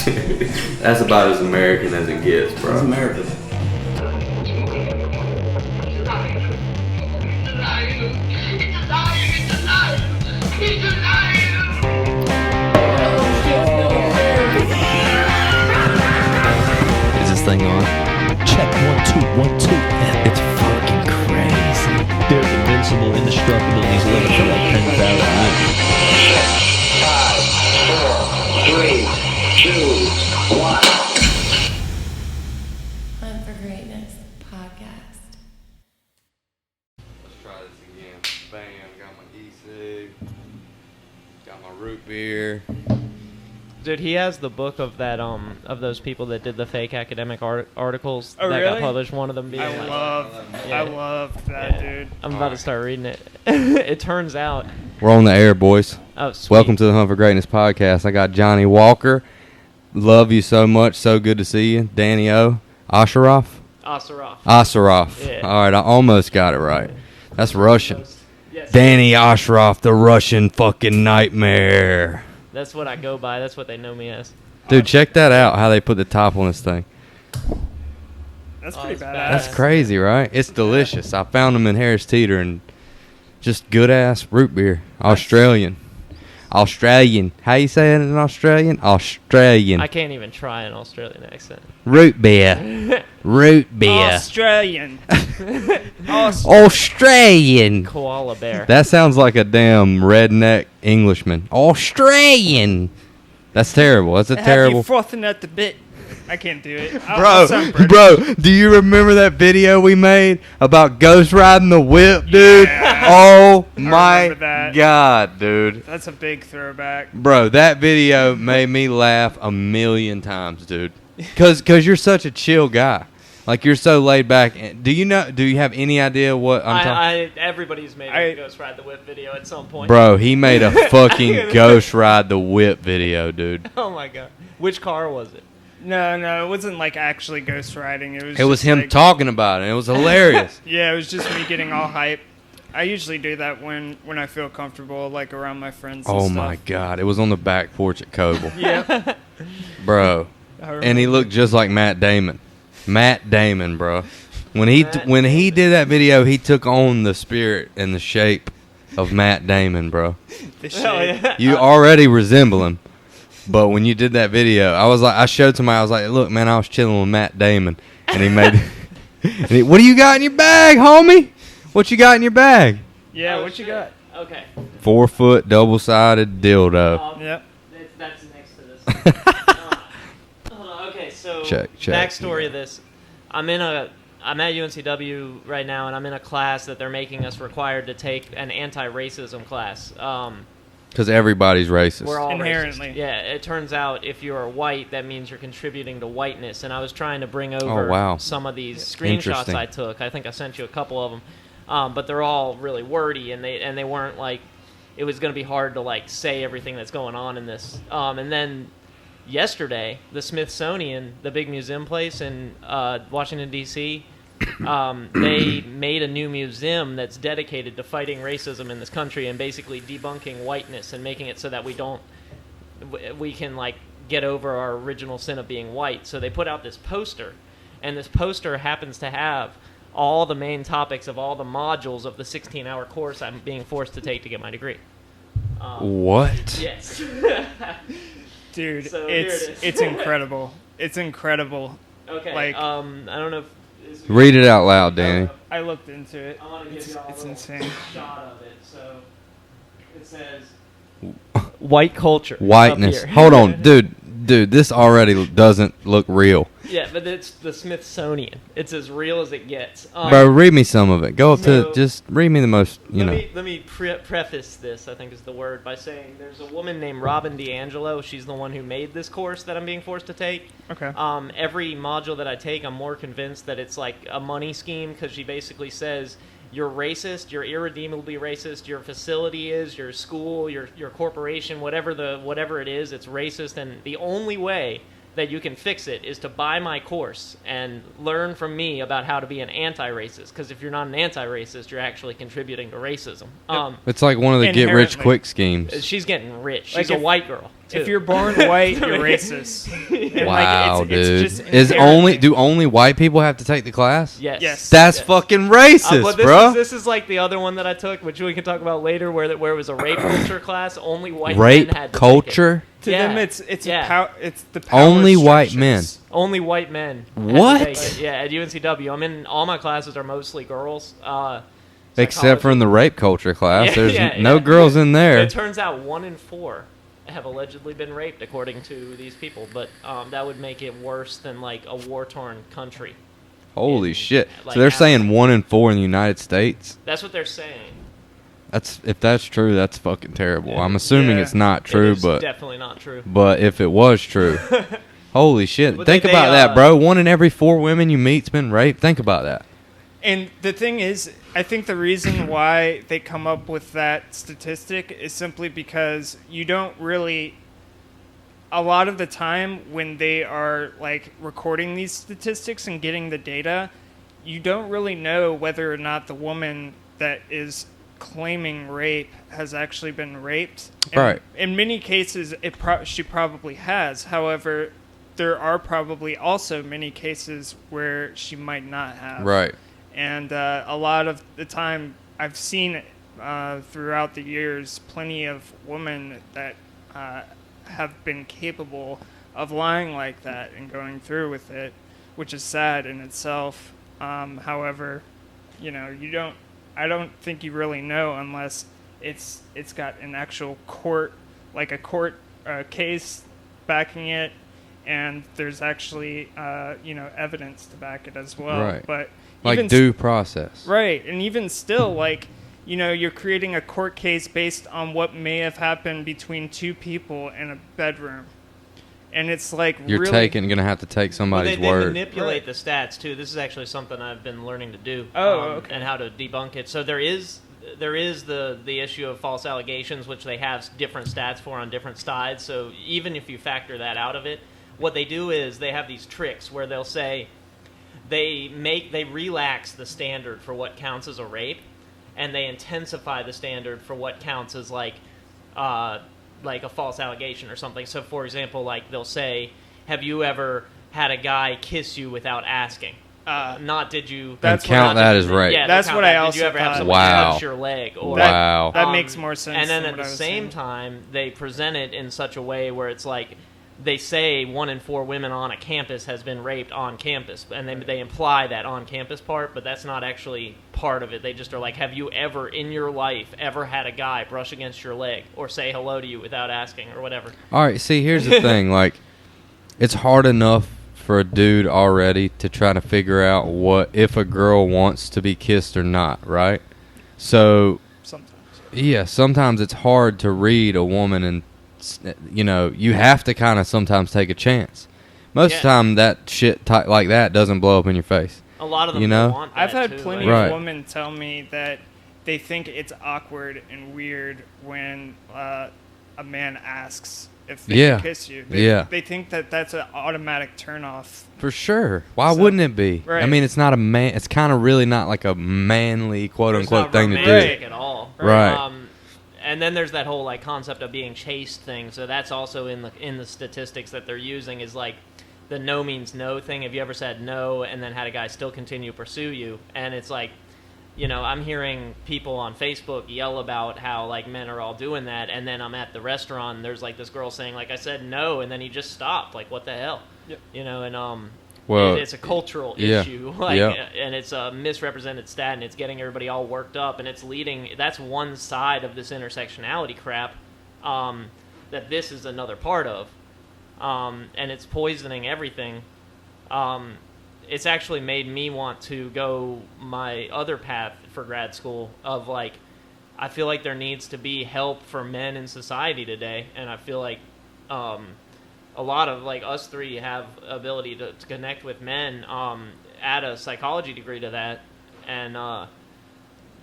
That's about as American as it gets, bro. It's America. Is this thing on? Check 1 2 1 2. It's fucking crazy. They're invincible, indestructible, and he's living for like 10,000 years. 5, 4, 3, 2, 1. Hunt for Greatness podcast. Let's try this again. Bam, got my e-cig. Got my root beer. Dude, he has the book of that of those people that did the fake academic articles Oh, that really? got published. One of them being I yeah. love that, dude. I'm about to start reading it. It turns out. We're on the air, boys. Oh, sweet. Welcome to the Hunt for Greatness podcast. I got Johnny Walker. Love you so much. So good to see you. Danny O. Asharaf? Asaraf. Yeah. Yeah. All right, I almost got it right. That's Russian. Yes. Danny Ashraf, the Russian fucking nightmare. That's what I go by. That's what they know me as. Dude, check that out, how they put the top on this thing. That's Oh, pretty it's badass. That's crazy, right? It's delicious. I found them in Harris Teeter and just good-ass root beer. Australian. Australian. How you say it in Australian? Australian. I can't even try an Australian accent. Root beer. Root beer. Australian. Australian. Koala bear. That sounds like a damn redneck Englishman. Australian. That's terrible. That's a Have terrible. you frothing at the bit? I can't do it. I'll sound British. Bro, do you remember that video we made about ghost riding the whip, dude? Yeah. Oh my remember that. god, dude. That's a big throwback. Bro, that video made me laugh a million times, dude. Cause you're such a chill guy. Like, you're so laid back. Do you have any idea what I'm talking? Everybody's made a Ghost Ride the Whip video at some point. Bro, he made a fucking ghost ride the whip video, dude. Oh my god. Which car was it? No, it wasn't like actually ghost riding. It was It was just him like, talking about it. It was hilarious. Yeah, it was just me getting all hype. I usually do that when I feel comfortable, like around my friends and Oh stuff. my god, it was on the back porch at Coble. Yeah. Bro. I And he looked just like Matt Damon. Matt Damon, bro. When he did that video, he took on the spirit and the shape of Matt Damon, bro. The Hell shit. yeah. You already resemble him. But when you did that video, I showed somebody, I was like, look, man, I was chilling with Matt Damon. And he made what do you got in your bag, homie? What you got in your bag? Yeah, Oh, what you shit. got? Okay. 4-foot double-sided dildo. Yep. That's next to this. Hold on, okay, so Check. backstory of this. I'm at UNCW right now, and I'm in a class that they're making us required to take an anti-racism class. Because everybody's racist. We're all Inherently. racist. Yeah, it turns out if you're white, that means you're contributing to whiteness. And I was trying to bring over wow. some of these screenshots Interesting. I took. I think I sent you a couple of them, but they're all really wordy, and they weren't like. It was going to be hard to like say everything that's going on in this. And then yesterday, the Smithsonian, the big museum place in Washington D.C. They made a new museum that's dedicated to fighting racism in this country and basically debunking whiteness and making it so that we can like get over our original sin of being white. So they put out this poster, and this poster happens to have all the main topics of all the modules of the 16-hour course I'm being forced to take to get my degree. What? Yes. Dude, So here it is. it's incredible. It's incredible. Okay. Like- I don't know if Read it out loud, Danny. I looked into it. I want to give It's, you all a it's little insane. shot of it. So it says white culture. up Whiteness. here. Hold on, dude, this already doesn't look real. Yeah, but it's the Smithsonian. It's as real as it gets. Bro, read me some of it. Go up So- to, just read me the most, you know. Let me preface this, I think is the word, by saying there's a woman named Robin DiAngelo. She's the one who made this course that I'm being forced to take. Okay. Every module that I take, I'm more convinced that it's like a money scheme, because she basically says you're racist, you're irredeemably racist, your facility is, your school, your corporation, whatever it is, it's racist, and the only way that you can fix it is to buy my course and learn from me about how to be an anti-racist, because if you're not an anti-racist, you're actually contributing to racism. It's like one of the Inherently. get-rich-quick schemes. She's getting rich. Like She's a if- white girl. too. If you're born white, you're racist. And, Wow, it's dude. just Is inherently- do only white people have to take the class? Yes. Yes. That's Yes. fucking racist, But bro. this is like the other one that I took, which we can talk about later, where it was a rape culture class. Only white Rape men had to culture? To Yeah. them, it's Yeah. it's the power Only white men. structures. take it. Only white men. had to What? take it. Yeah, at UNCW. I mean, all my classes are mostly girls. Except for in the rape culture class. Yeah, There's yeah, no yeah. girls in there. It turns out 1 in 4 have allegedly been raped, according to these people. But that would make it worse than like a war-torn country. Holy in, shit. like, So they're Africa. saying 1 in 4 in the United States? That's what they're saying. If that's true, that's fucking terrible. I'm assuming Yeah. it's not It true, is but definitely not true. if it was true, holy shit. But Think they- about they, that, bro. 1 in every 4 women you meet's been raped. Think about that. And the thing is, I think the reason why they come up with that statistic is simply because you don't really. A lot of the time, when they are like recording these statistics and getting the data, you don't really know whether or not the woman that is claiming rape has actually been raped. And Right. in many cases, she probably has. However, there are probably also many cases where she might not have. Right. And a lot of the time, I've seen throughout the years plenty of women that have been capable of lying like that and going through with it, which is sad in itself. However, I don't think you really know unless it's got an actual court, like a court case backing it, and there's actually evidence to back it as well. Right. But Like even due process. right, and even still, like, you're creating a court case based on what may have happened between two people in a bedroom, and it's like You're really going to have to take Well, somebody's they word. manipulate the stats too. This is actually something I've been learning to do. Oh, okay. And how to debunk it. So there is the issue of false allegations, which they have different stats for on different sides. So even if you factor that out of it, what they do is they have these tricks where they'll say they relax the standard for what counts as a rape, and they intensify the standard for what counts as like a false allegation or something. So, for example, like they'll say, "Have you ever had a guy kiss you without asking?" Not did you. That's And count what I- that as rape. Yeah, That's count what that. I Did also you ever have thought. somebody Wow. touch your leg? Or Wow. That makes more sense. And then than at what the I was same saying. time, they present it in such a way where it's like they say 1 in 4 women on a campus has been raped on campus, and they imply that on campus part, but that's not actually part of it. They just are like, have you ever in your life ever had a guy brush against your leg or say hello to you without asking or whatever? All right, see, here's the thing. Like, it's hard enough for a dude already to try to figure out what if a girl wants to be kissed or not, right? So, Sometimes. yeah, sometimes it's hard to read a woman, and you have to kind of sometimes take a chance. Most of the Yeah. time, that shit like that doesn't blow up in your face. A lot of them You know? want that I've had too, plenty like- Right. of women tell me that they think it's awkward and weird when a man asks if they Yeah. can kiss you. They think that that's an automatic turnoff. For sure. Why So- wouldn't it be? I Right. mean, it's not a man. It's kind of really not like a manly quote It's unquote not thing to do. romantic at all. Right. And then there's that whole like concept of being chased thing. So that's also in the statistics that they're using is like the no means no thing. Have you ever said no and then had a guy still continue to pursue you? And it's like, I'm hearing people on Facebook yell about how like men are all doing that, and then I'm at the restaurant and there's like this girl saying like I said no, and then he just stopped. Like what the hell? Yep. Well, It's a cultural yeah. issue, like, Yeah. and it's a misrepresented stat, and it's getting everybody all worked up, and it's leading. That's one side of this intersectionality crap that this is another part of, and it's poisoning everything. It's actually made me want to go my other path for grad school of like, I feel like there needs to be help for men in society today, and I feel like. A lot of like us three have ability to connect with men, add a psychology degree to that, and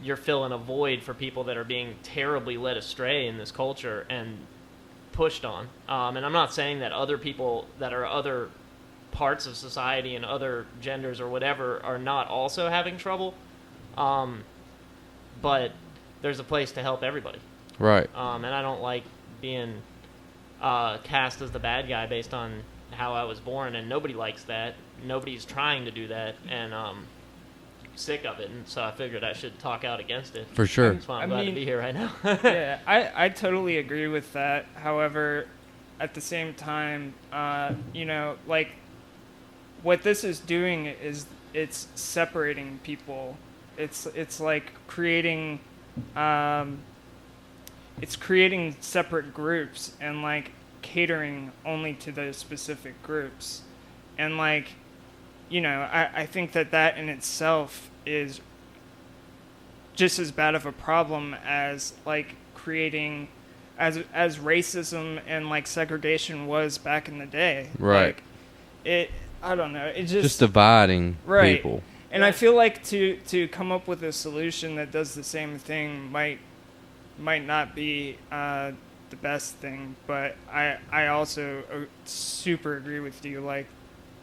you're filling a void for people that are being terribly led astray in this culture and pushed on. And I'm not saying that other people that are other parts of society and other genders or whatever are not also having trouble, but there's a place to help everybody. right. And I don't like being cast as the bad guy based on how I was born, and nobody likes that. Nobody's trying to do that, and sick of it. And so I figured I should talk out against it. For sure. That's why I'm glad to be here right now. Yeah, I totally agree with that. However, at the same time, like what this is doing is it's separating people. It's like creating it's creating separate groups and like catering only to those specific groups. And like, I think that in itself is just as bad of a problem as like creating as racism and like segregation was back in the day. Right. Like, I don't know. It just dividing right. people. And I feel like to come up with a solution that does the same thing might not be the best thing, but I also super agree with you. Like,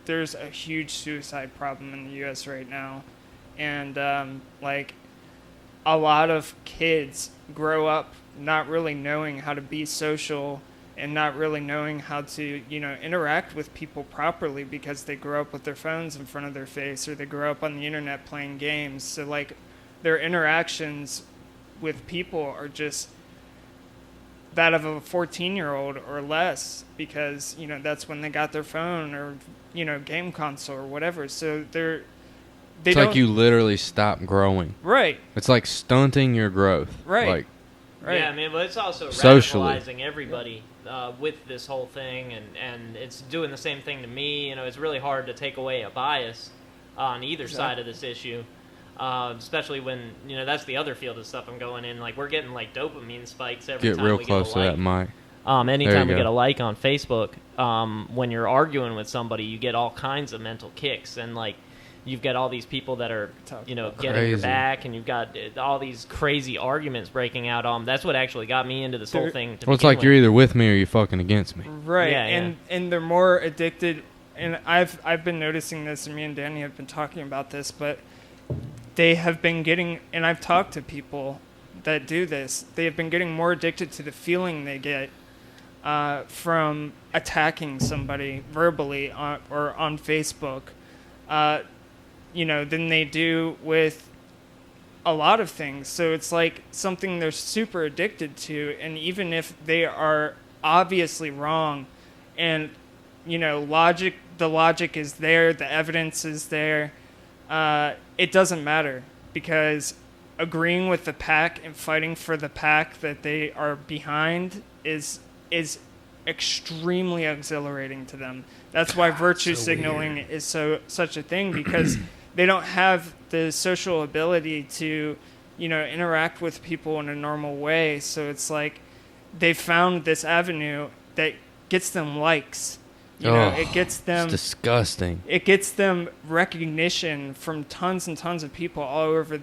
there's a huge suicide problem in the U.S. right now, and like a lot of kids grow up not really knowing how to be social and not really knowing how to, interact with people properly because they grow up with their phones in front of their face or they grow up on the internet playing games. So like their interactions with people are just that of a 14-year-old or less because, that's when they got their phone or, game console or whatever. So it's like you literally stop growing. Right. It's like stunting your growth. Right. Like, right. Yeah, I mean, but it's also Socially. radicalizing everybody with this whole thing, and it's doing the same thing to me. It's really hard to take away a bias on either side of this issue, especially when, that's the other field of stuff I'm going in. Like, we're getting, like, dopamine spikes every get time real we close get a to like. that mic. Anytime we go. get a like on Facebook, when you're arguing with somebody, you get all kinds of mental kicks, and, like, you've got all these people that are, getting your Crazy. back, and you've got all these crazy arguments breaking out. That's what actually got me into this whole thing. Well, it's like you're either with me or you're fucking against me. Right. Yeah, and they're more addicted. And I've been noticing this, and me and Danny have been talking about this, but they have been getting, and I've talked to people that do this, they have been getting more addicted to the feeling they get from attacking somebody verbally or on Facebook. Than they do with a lot of things. So it's like something they're super addicted to, and even if they are obviously wrong, and the logic is there, the evidence is there, it doesn't matter, because agreeing with the pack and fighting for the pack that they are behind is extremely exhilarating to them. That's why virtue signaling is such a thing, because they don't have the social ability to, interact with people in a normal way. So it's like they found this avenue that gets them likes. It gets them. It's disgusting. It gets them recognition from tons and tons of people all over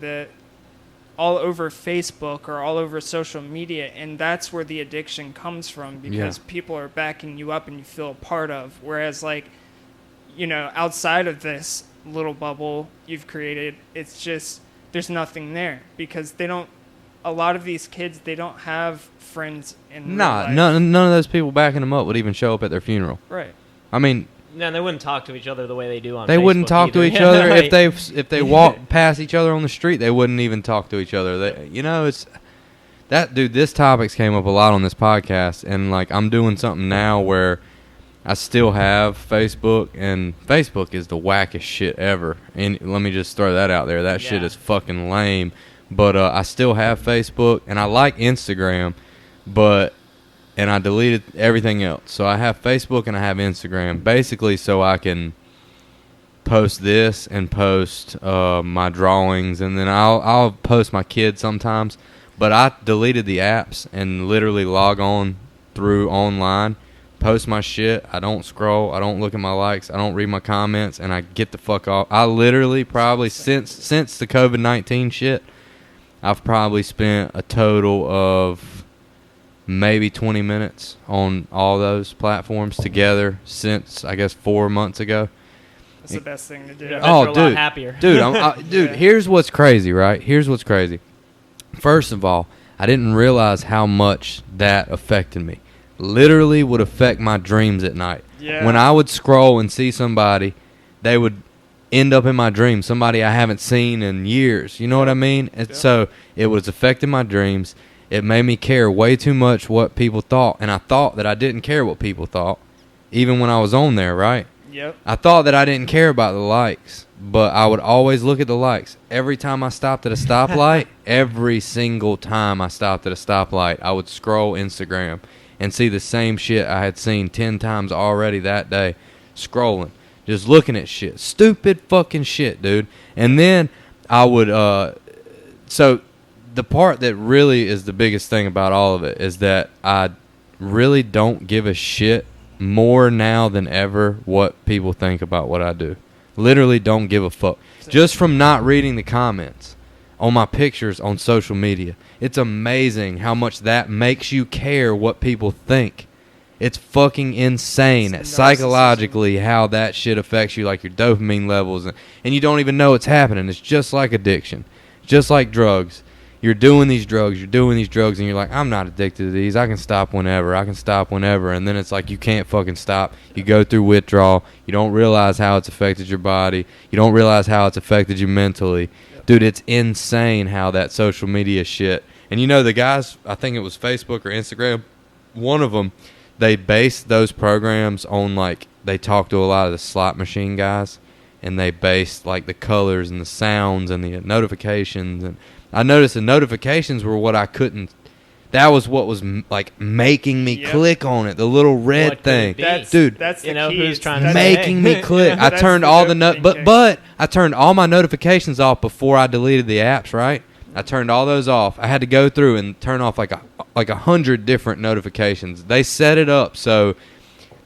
Facebook or all over social media, and that's where the addiction comes from, because people are backing you up and you feel a part of. Whereas, like, outside of this little bubble you've created, it's just there's nothing there, because a lot of these kids, they don't have friends in real life. none of those people backing them up would even show up at their funeral. Right. I mean, no, they wouldn't talk to each other the way they do on Facebook. They wouldn't talk to either. each Yeah, other right. if they walked past each other on the street. They wouldn't even talk to each other. It's that, dude. This topics came up a lot on this podcast, and like I'm doing something now where I still have Facebook, and Facebook is the wackest shit ever. And let me just throw that out there. That shit is fucking lame. But I still have Facebook, and I like Instagram, and I deleted everything else. So I have Facebook and I have Instagram, basically so I can post this and post my drawings, and then I'll post my kids sometimes. But I deleted the apps and literally log on through online, post my shit. I don't scroll. I don't look at my likes. I don't read my comments, and I get the fuck off. I literally probably since the COVID-19 shit, I've probably spent a total of maybe 20 minutes on all those platforms together since, I guess, 4 months ago. That's the best thing to do. Yeah. Oh, They're a lot happier. Dude, here's what's crazy, right? Here's what's crazy. First of all, I didn't realize how much that affected me. literally would affect my dreams at night. Yeah. When I would scroll and see somebody, they would end up in my dreams, somebody I haven't seen in years. You know what I mean? And so it was affecting my dreams. It made me care way too much what people thought, and I thought that I didn't care what people thought, even when I was on there, right? Yep. I thought that I didn't care about the likes, but I would always look at the likes. Every time I stopped at a stoplight, every single time I stopped at a stoplight, I would scroll Instagram and see the same shit I had seen 10 times already that day, scrolling, just looking at shit. Stupid fucking shit, dude. And then I would, so the part that really is the biggest thing about all of it is that I really don't give a shit more now than ever what people think about what I do. Literally don't give a fuck. Just from not reading the comments on my pictures on social media. It's amazing how much that makes you care what people think. It's fucking insane It's psychologically how that shit affects you, like your dopamine levels, and you don't even know it's happening. It's just like addiction, just like drugs. You're doing these drugs, and you're like, I'm not addicted to these. I can stop whenever. And then it's like you can't fucking stop. You go through withdrawal. You don't realize how it's affected your body. You don't realize how it's affected you mentally. Yep. Dude, it's insane how that social media shit. And you know the guys, I think it was Facebook or Instagram, one of them, they based those programs on, like, they talked to a lot of the slot machine guys, and they based, like, the colors and the sounds and the notifications, and I noticed the notifications were what I couldn't. That was what was like making me click on it. The little red thing, dude. That's you the know key. who's trying to making me click. I That's turned the all the dopamine but I turned all my notifications off before I deleted the apps. Right, I turned all those off. I had to go through and turn off like 100 different notifications. They set it up so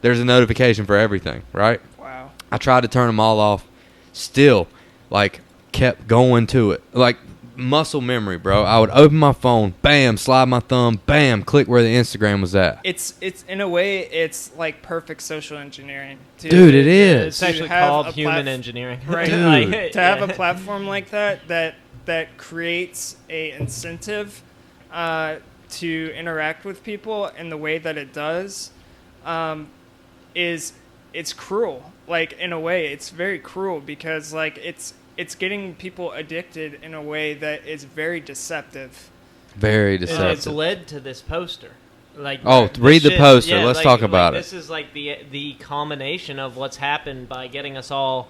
there's a notification for everything. Right. Wow. I tried to turn them all off. Still, like, kept going to it. Like, muscle memory, bro. I would open my phone, bam, slide my thumb, bam, click where the Instagram was at. It's in a way, it's like perfect social engineering. Dude, it is. It's actually have called a human engineering. Right. Dude. To have a platform like that creates a incentive to interact with people in the way that it does, it's cruel. Like, in a way, it's very cruel because, like, it's getting people addicted in a way that is very deceptive. Very And it's deceptive. led to this poster. Like, Oh, this read the shit- poster. yeah, Let's like- talk like about This it. is like the culmination of what's happened by getting us all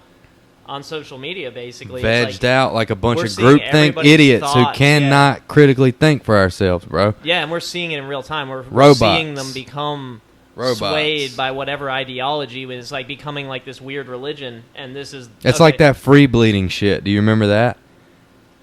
on social media, basically. It's Vegged like, out like a bunch we're of seeing groupthink everybody's idiots who thoughts, cannot critically think for ourselves, bro. yeah, and we're seeing it in real time. We're Robots. seeing them become Robots. swayed by whatever ideology is like becoming like this weird religion, and this is It's okay. like that free bleeding shit. Do you remember that?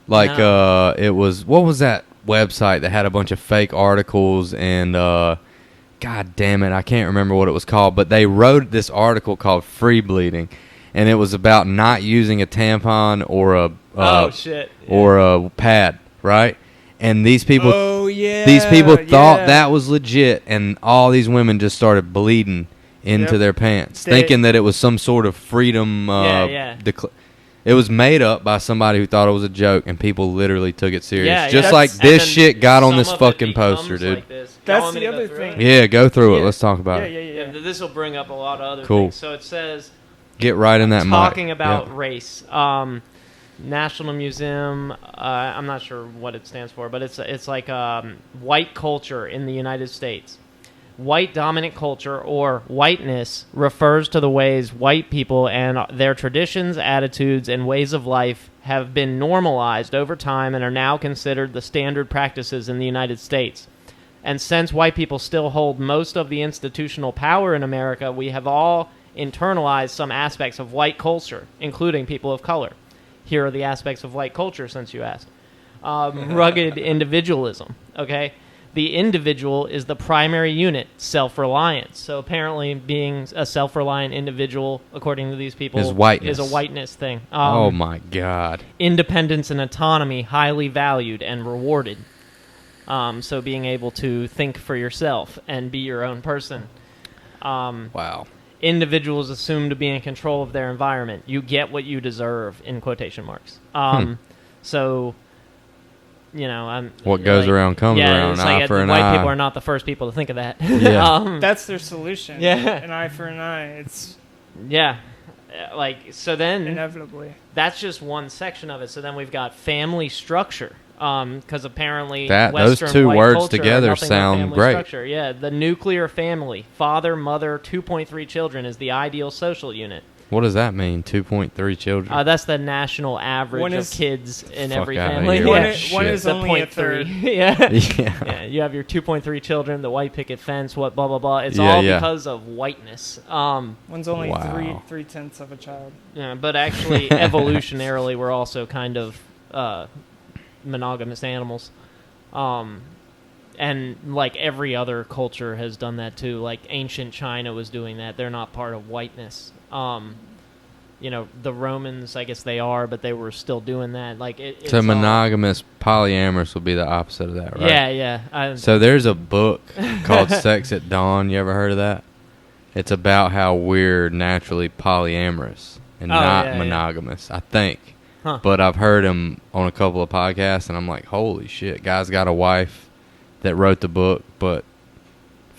Like, No. it was, what was that website that had a bunch of fake articles and, God damn it, I can't remember what it was called, but they wrote this article called Free Bleeding, and it was about not using a tampon or a, oh shit, yeah. or a pad, right? And these people, Oh yeah. these people thought that was legit, and all these women just started bleeding into Yep. their pants, They- thinking that it was some sort of freedom. Yeah. It was made up by somebody who thought it was a joke, and people literally took it serious. Yeah, Just yeah. like And this then shit got on some this of it fucking becomes poster, dude. like this. That's You want me the to go other through thing. it? Yeah, go through it. Yeah. Let's talk about Yeah, it. yeah, yeah. This will bring up a lot of other Cool. things. So it says Get right in that mic. talking about Yep. race. National Museum. I'm not sure what it stands for, but it's like white culture in the United States. White dominant culture, or whiteness, refers to the ways white people and their traditions, attitudes, and ways of life have been normalized over time and are now considered the standard practices in the United States. And since white people still hold most of the institutional power in America, we have all internalized some aspects of white culture, including people of color. Here are the aspects of white culture, since you asked. Rugged individualism, okay? The individual is the primary unit, self-reliance. So apparently being a self-reliant individual, according to these people, Is whiteness. is a whiteness thing. Oh my God. Independence and autonomy, highly valued and rewarded. So being able to think for yourself and be your own person. Wow. Individuals assume to be in control of their environment. You get what you deserve, in quotation marks. So I'm What goes around comes around. It's Eye like for the an white eye. people are not the first people to think of that. Yeah. That's their solution. Yeah. An eye for an eye. It's Yeah. So then inevitably. that's just one section of it. So then we've got family structure. Because apparently Those Western two white words culture are together nothing but sound family great. Structure. Yeah, the nuclear family, father, mother, 2.3 children is the ideal social unit. What does that mean? 2.3 children. That's the national average One of is- kids in Fuck every outta family. here. One Yeah. is, one Shit. is The only a 0.3. third. Yeah. Yeah. Yeah, you have your 2.3 children, the white picket fence, what blah blah blah. It's Yeah, all yeah. because of whiteness. One's only Wow. three tenths of a child. Yeah, but actually, evolutionarily, we're also kind of monogamous animals. And like every other culture has done that too. Like ancient China was doing that. They're not part of whiteness. The Romans, I guess they are, but they were still doing that. Like it's So all- monogamous, polyamorous would be the opposite of that, right? Yeah, yeah. So there's a book called Sex at Dawn. You ever heard of that? It's about how we're naturally polyamorous and Oh, not yeah, yeah. monogamous, I think. Huh. But I've heard him on a couple of podcasts, and I'm like, holy shit, guy's got a wife that wrote the book, but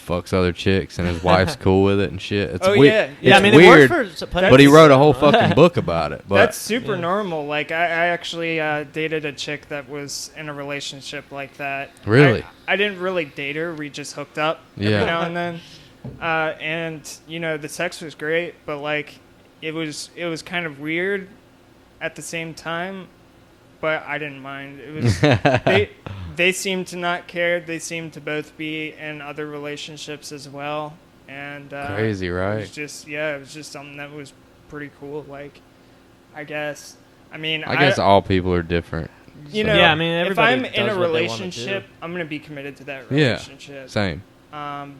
fucks other chicks, and his wife's cool with it and shit. It's Oh, weird. yeah. Yeah, It's I mean, weird, it worked for. but he wrote a whole fucking book about it. But That's super Yeah. normal. Like I actually dated a chick that was in a relationship like that. Really? I didn't really date her. We just hooked up Yeah. every now and then. And the sex was great, but like it was kind of weird at the same time. But I didn't mind. It was they seemed to not care. They seemed to both be in other relationships as well. And Crazy, right? It was just something that was pretty cool. Like, I guess. I mean, I guess all people are different. you know, Yeah, I mean, if everybody I'm in does a what they wanna relationship, do. I'm gonna be committed to that Yeah. relationship. Same.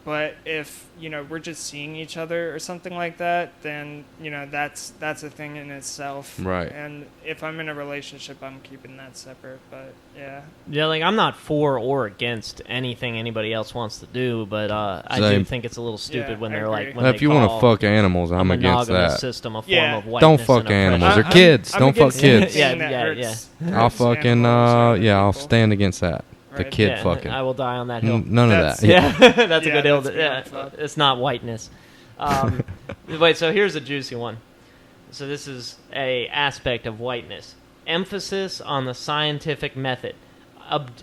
But if we're just seeing each other or something like that, then that's a thing in itself. Right. And if I'm in a relationship, I'm keeping that separate. But yeah, Yeah, like I'm not for or against anything anybody else wants to do, but I do Same. think it's a little stupid Yeah, when I they're agree. like when If they you want to call fuck animals, a I'm against monogamous that. system a form Yeah. of whiteness. Don't fuck and oppression. animals. They're I'm- kids. I'm Don't fuck against kids. anything Yeah, that yeah, hurts- I'll hurts fucking animals or other I'll people. stand against that. The Right. kid Yeah, fucking. I will die on that hill. None of That's- that. Yeah, that's a Yeah, good hill. that's Yeah, beyond fuck. it's not whiteness. Wait, so here's a juicy one. So this is a aspect of whiteness. Emphasis on the scientific method.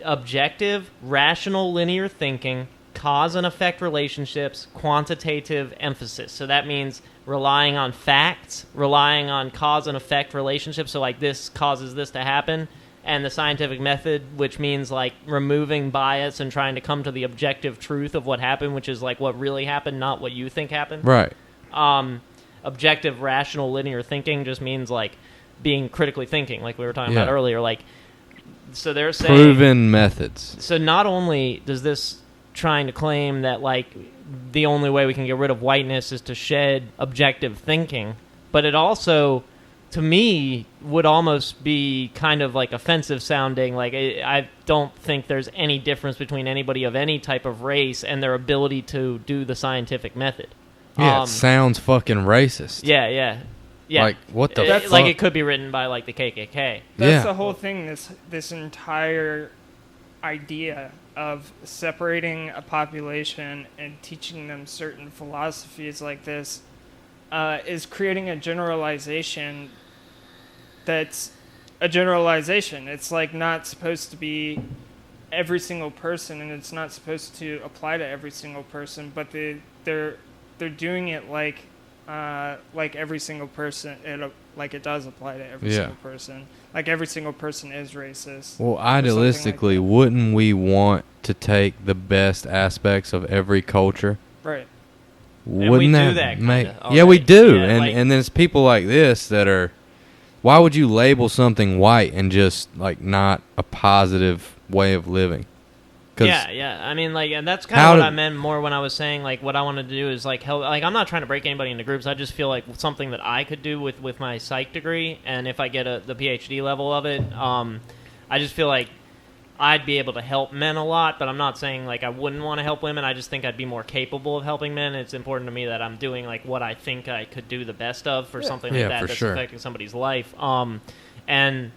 Objective, rational, linear thinking, cause and effect relationships, quantitative emphasis. So that means relying on facts, relying on cause and effect relationships. So like this causes this to happen. And the scientific method, which means like removing bias and trying to come to the objective truth of what happened, which is like what really happened, not what you think happened. Right. Objective, rational, linear thinking just means like being critically thinking, like we were talking Yeah. about earlier. Like, so they're saying Proven methods. So not only does this trying to claim that like the only way we can get rid of whiteness is to shed objective thinking, but it also, to me, would almost be kind of like offensive sounding. Like I don't think there's any difference between anybody of any type of race and their ability to do the scientific method. Yeah, it sounds fucking racist. Yeah, yeah. Yeah. Like, what the Like fuck? it could be written by like the KKK. That's Yeah. the whole thing. This entire idea of separating a population and teaching them certain philosophies like this is creating a generalization that's a generalization. It's like not supposed to be every single person, and it's not supposed to apply to every single person. But they're doing it like every single person. Like it does apply to every Yeah. single person. Like every single person is racist. Well, or something like idealistically, that. wouldn't we want to take the best aspects of every culture? Right. Wouldn't we do that, that kinda make? already. Yeah, we do. Yeah, and like- and there's people like this that are. Why would you label something white and just like not a positive way of living? 'Cause Yeah, yeah. I mean, like, and that's kind How of what did- I meant more when I was saying, like, what I wanted to do is, like, help. Like, I'm not trying to break anybody into groups. I just feel like something that I could do with my psych degree, and if I get the PhD level of it, I just feel like I'd be able to help men a lot, but I'm not saying, like, I wouldn't want to help women. I just think I'd be more capable of helping men. It's important to me that I'm doing, like, what I think I could do the best of for something like Yeah, that for that's sure. affecting somebody's life. And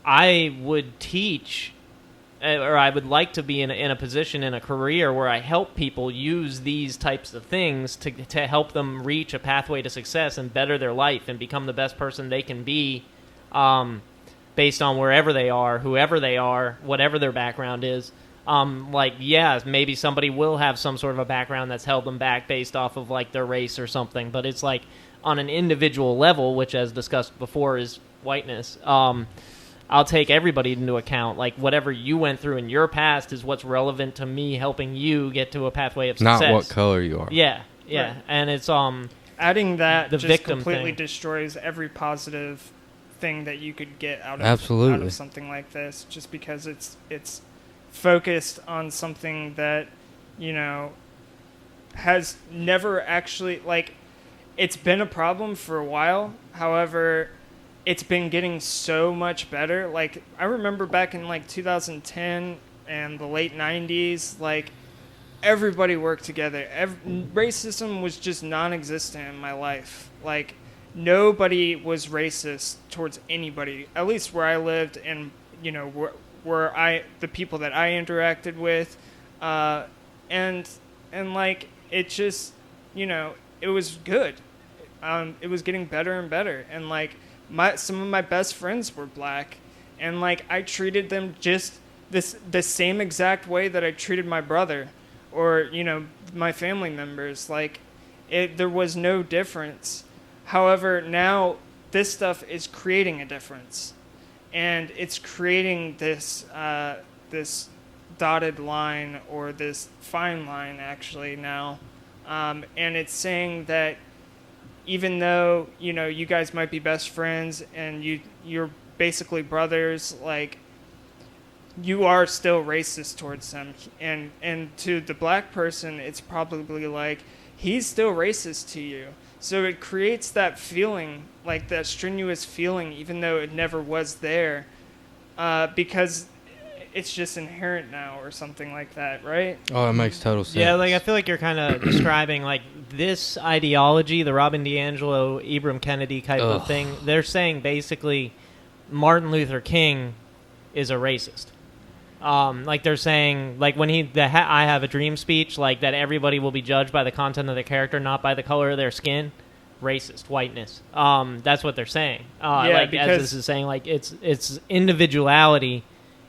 I would teach or I would like to be in a position in a career where I help people use these types of things to help them reach a pathway to success and better their life and become the best person they can be, based on wherever they are, whoever they are, whatever their background is. Maybe somebody will have some sort of a background that's held them back based off of like their race or something, but it's like on an individual level, which as discussed before is whiteness. I'll take everybody into account. Like whatever you went through in your past is what's relevant to me helping you get to a pathway of success. Not what color you are. Yeah. Right. And it's adding that the just victim completely thing. destroys every positive thing that you could get out of Absolutely. something like this, just because it's focused on something that, you know, has never actually, like, it's been a problem for a while. However, it's been getting so much better. Like, I remember back in like 2010 and the late 90s, like, everybody worked together. Racism was just non-existent in my life. Like, nobody was racist towards anybody, at least where I lived and, you know, the people that I interacted with. And like, it just, you know, it was good. It was getting better and better. And like, some of my best friends were black, and like I treated them just the same exact way that I treated my brother, or you know, my family members. Like, there was no difference. However, now this stuff is creating a difference, and it's creating this this dotted line, or this fine line actually now, and it's saying that even though, you know, you guys might be best friends and you're basically brothers, like, you are still racist towards them. And to the black person, it's probably like, he's still racist to you. So it creates that feeling, like that strenuous feeling, even though it never was there, because it's just inherent now or something like that, right? Oh, it makes total sense. Yeah, like I feel like you're kind of describing like this ideology, the Robin DiAngelo, Ibram Kennedy type of thing. They're saying basically Martin Luther King is a racist. Like they're saying, like when I Have a Dream speech, like that everybody will be judged by the content of their character, not by the color of their skin. Racist, whiteness. That's what they're saying. Like as this is saying, like it's individuality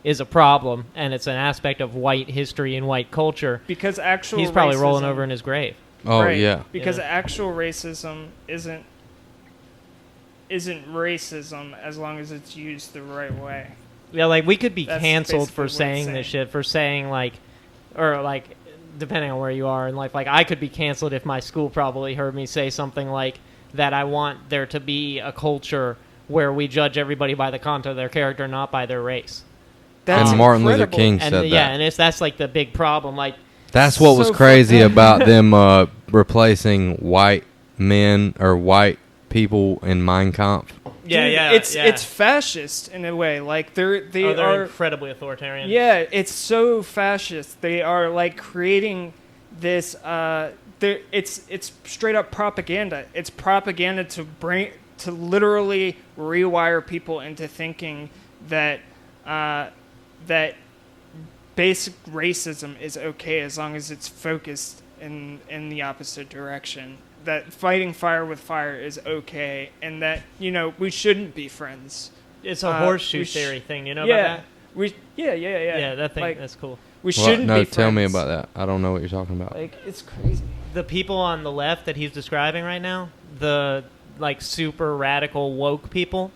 is a problem, and it's an aspect of white history and white culture. Because actual he's probably rolling racism- over in his grave. Oh, Right, yeah. because Yeah. actual racism isn't racism as long as it's used the right way. Yeah, like we could be That's canceled basically for what it's saying this saying. shit, for saying like, or like, depending on where you are in life. Like I could be canceled if my school probably heard me say something like that. I want there to be a culture where we judge everybody by the content of their character, not by their race. That's And Martin Luther incredible. King And said yeah, that. and that's like the big problem. Like That's what was so crazy fucked up. about them replacing white men or white people in Mein Kampf. Dude, it's fascist in a way. Like they're they're incredibly authoritarian. Yeah, it's so fascist. They are like creating this. It's straight up propaganda. It's propaganda to literally rewire people into thinking that that basic racism is okay as long as it's focused in the opposite direction. That fighting fire with fire is okay, and that, you know, we shouldn't be friends. It's a horseshoe theory thing. You know about that? Yeah. Yeah, that thing. Like, that's cool. we shouldn't no, be friends. tell me about that. I don't know what you're talking about. Like, it's crazy. The people on the left that he's describing right now, the like super radical woke people,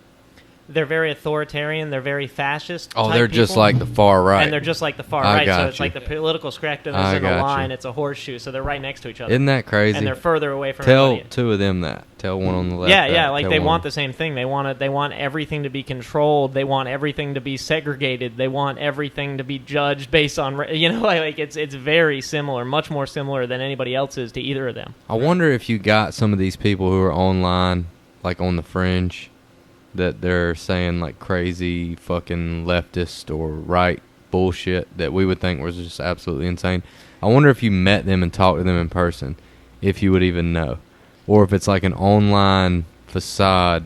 they're very authoritarian. They're very fascist. Oh, type they're just people. like the far right. And they're just like the far I right. got So it's you. like the political correctness I in the got you. line. It's a horseshoe. So they're right next to each other. Isn't that crazy? And they're further away from Tell everybody. two of them that. Tell one on the left. Yeah, that. yeah, like Tell they one- want the same thing. They want everything to be controlled. They want everything to be segregated. They want everything to be judged based on, like it's very similar, much more similar than anybody else is to either of them. I wonder if you got some of these people who are online, like on the fringe, that they're saying like crazy fucking leftist or right bullshit that we would think was just absolutely insane. I wonder if you met them and talked to them in person, if you would even know. Or if it's like an online facade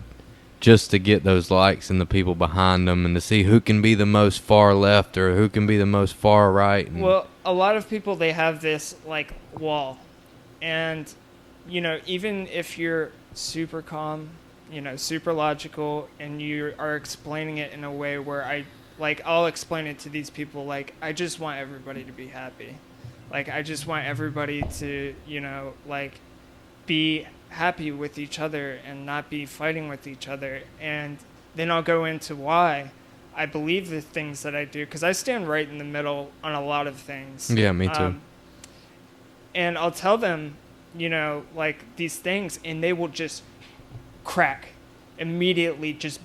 just to get those likes and the people behind them, and to see who can be the most far left or who can be the most far right. And Well, a lot of people, they have this like wall, and even if you're super calm, super logical, and you are explaining it in a way where I'll explain it to these people like, I just want everybody to be happy. Like, I just want everybody to, be happy with each other and not be fighting with each other. And then I'll go into why I believe the things that I do, because I stand right in the middle on a lot of things. Yeah, me too. And I'll tell them, these things, and they will just crack immediately, just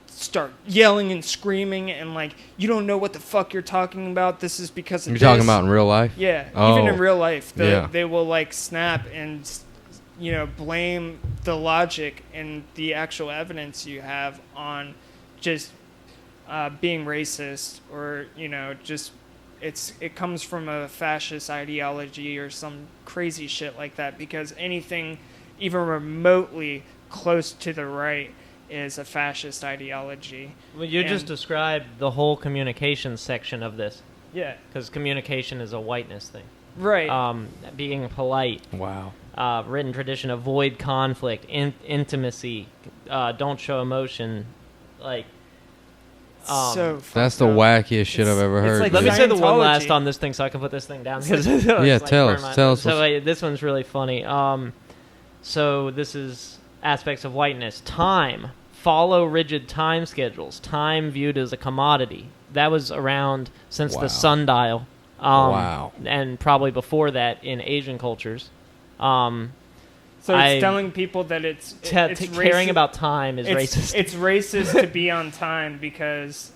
start yelling and screaming and you don't know what the fuck you're talking about. This is because of You're this. talking about in real life? Yeah, Oh. even in real life, Yeah. they will snap and blame the logic and the actual evidence you have on just being racist, or just it comes from a fascist ideology or some crazy shit like that, because anything even remotely close to the right is a fascist ideology. Well, you just And- described the whole communication section of this, Yeah, because communication is a whiteness thing. right. Being polite, Wow. written tradition, avoid conflict, intimacy, don't show emotion, So That's the fucked up. wackiest shit I've ever it's heard. like Let me dude. say the one Scientology. last on this thing so I can put this thing down. Cause Yeah, tell us. So this one's really funny. So this is aspects of whiteness. Time. Follow rigid time schedules. Time viewed as a commodity. That was around since Wow. the sundial. Wow. And probably before that in Asian cultures. So it's telling people that it's Caring racist- about time is racist. It's racist to be on time, because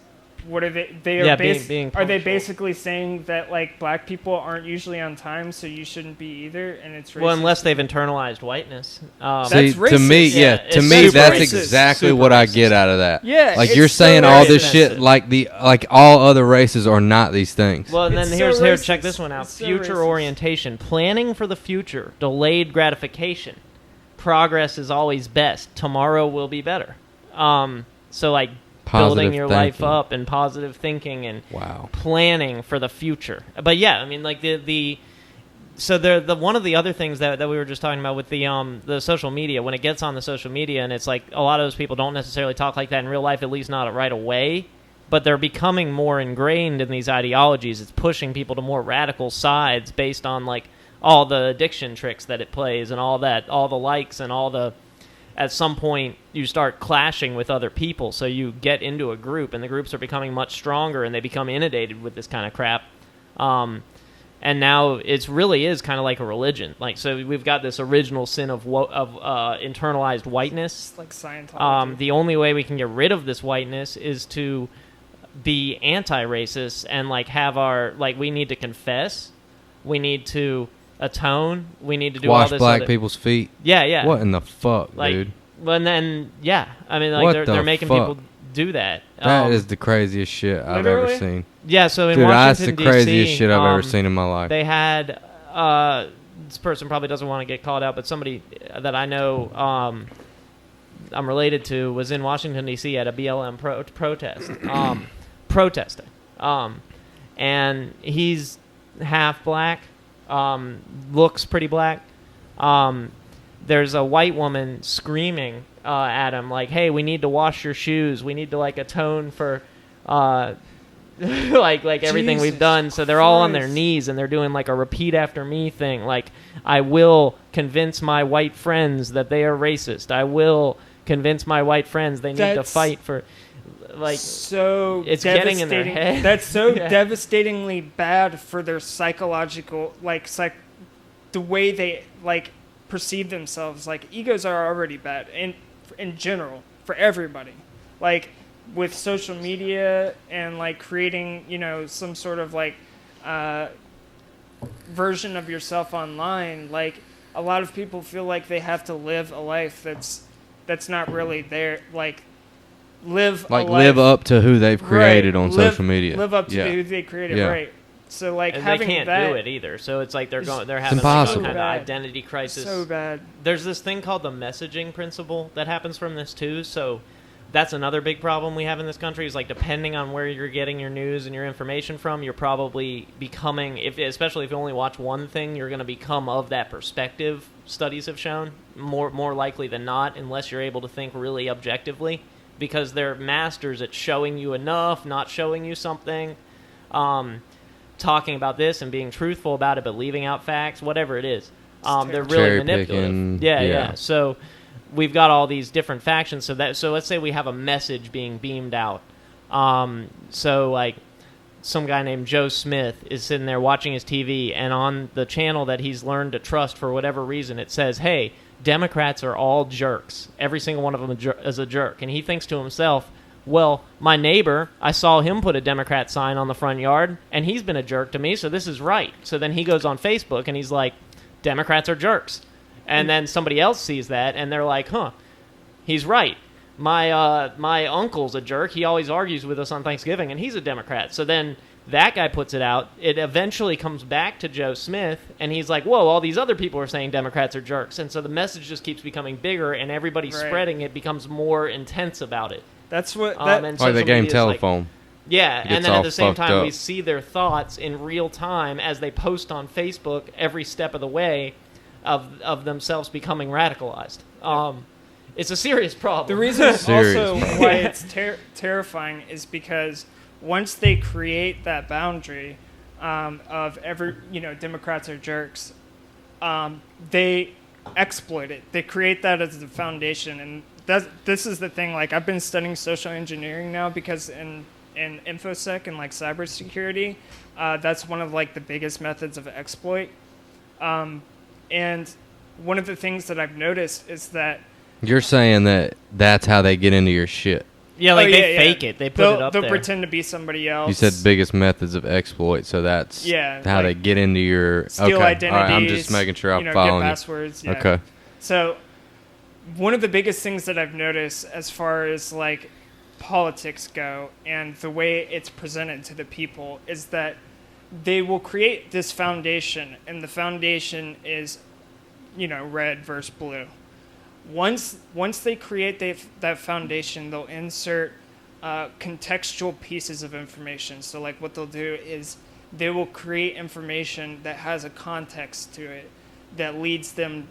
what are they? They are Yeah, being are they punctual. basically saying that black people aren't usually on time, so you shouldn't be either, and it's racist? Well, unless they've internalized whiteness. That's See, to me, racist. yeah, Yeah, to it's me, super that's racist. exactly Super what I racist. get out of that. Yeah, Like, it's you're so saying all this racist. shit like all other races are not these things. Well, and then It's so here, racist. check this one out. It's so Future racist. orientation. Planning for the future. Delayed gratification. Progress is always best. Tomorrow will be better. So, building Positive your life thinking. up and positive thinking and Wow. planning for the future. But yeah, I mean, so the one of the other things that we were just talking about with the social media, when it gets on the social media, and it's like a lot of those people don't necessarily talk like that in real life, at least not right away, but they're becoming more ingrained in these ideologies. It's pushing people to more radical sides based on all the addiction tricks that it plays and all the likes and at some point you start clashing with other people, so you get into a group and the groups are becoming much stronger and they become inundated with this kind of crap. And now it really is kind of like a religion. So we've got this original sin of internalized whiteness. It's like Scientology. The only way we can get rid of this whiteness is to be anti-racist and have our we need to confess, we need to atone, we need to do all Wash this black other- people's feet. Yeah. What in the fuck, dude? Well, and then I mean What they're the making fuck? people do that. That is the craziest shit I've ever Literally? seen. Yeah. So in Dude, that's Washington the craziest D.C., shit I've ever seen in my life. They had this person probably doesn't want to get called out, but somebody that I know I'm related to was in Washington D.C. at a BLM protest, protesting, and he's half black, looks pretty black. There's a white woman screaming at him "Hey, we need to wash your shoes. We need to atone for." Everything we've Jesus done, so they're all on their Christ. knees and they're doing a repeat after me thing. I will convince my white friends that they are racist. I will convince my white friends they need to That's- fight for. So it's getting in their devastating- head. That's so Yeah. devastatingly bad for their psychological, the way they perceive themselves. Egos are already bad in general for everybody. With social media and creating some sort of version of yourself online. A lot of people feel like they have to live a life that's not really there. Live a life, live up to who they've created right, on live- social media. Live up to Yeah. who they created, Yeah. right? So like And they having can't that do it either. So it's like they're having like some impossible. kind of Bad. identity crisis. so bad. There's this thing called the messaging principle that happens from this too. So that's another big problem we have in this country is like depending on where you're getting your news and your information from, you're probably becoming, especially if you only watch one thing, you're going to become of that perspective. Studies have shown more likely than not, unless you're able to think really objectively, because they're masters at showing you enough, not showing you something, talking about this and being truthful about it, but leaving out facts, whatever it is. They're really Cherry manipulative. picking, Yeah. yeah. So we've got all these different factions. So let's say we have a message being beamed out. So like some guy named Joe Smith is sitting there watching his TV, and on the channel that he's learned to trust for whatever reason, it says, "Hey, Democrats are all jerks. Every single one of them is a jerk." And he thinks to himself, well, my neighbor, I saw him put a Democrat sign on the front yard, and he's been a jerk to me, so this is right. So then he goes on Facebook, and he's like, Democrats are jerks. And then somebody else sees that, and they're like, huh, he's right. My uncle's a jerk. He always argues with us on Thanksgiving, and he's a Democrat. So then that guy puts it out. It eventually comes back to Joe Smith, and he's like, whoa, all these other people are saying Democrats are jerks. And so the message just keeps becoming bigger, and everybody spreading it becomes more intense about it. That's what. And Like social the game media is telephone. yeah, Gets and then at all the same fucked time, up. we see their thoughts in real time as they post on Facebook every step of the way of themselves becoming radicalized. It's a serious problem. The reason Serious also problem. why it's terrifying is because once they create that boundary of Democrats are jerks, they exploit it. They create that as the foundation, and this is the thing. Like I've been studying social engineering now because in infosec and like cybersecurity, that's one of like the biggest methods of exploit. And one of the things that I've noticed is that You're saying that that's how they get into your shit. yeah, like they fake it. They put it up they'll there. pretend to be somebody else. You said biggest methods of exploit, so that's Yeah, how they like get into your steal okay. identities. All right, I'm just making sure I'm get following you. passwords. Yeah. Okay. So, one of the biggest things that I've noticed as far as like politics go and the way it's presented to the people is that they will create this foundation, and the foundation is, red versus blue. Once they create that foundation, they'll insert contextual pieces of information. So like what they'll do is they will create information that has a context to it that leads them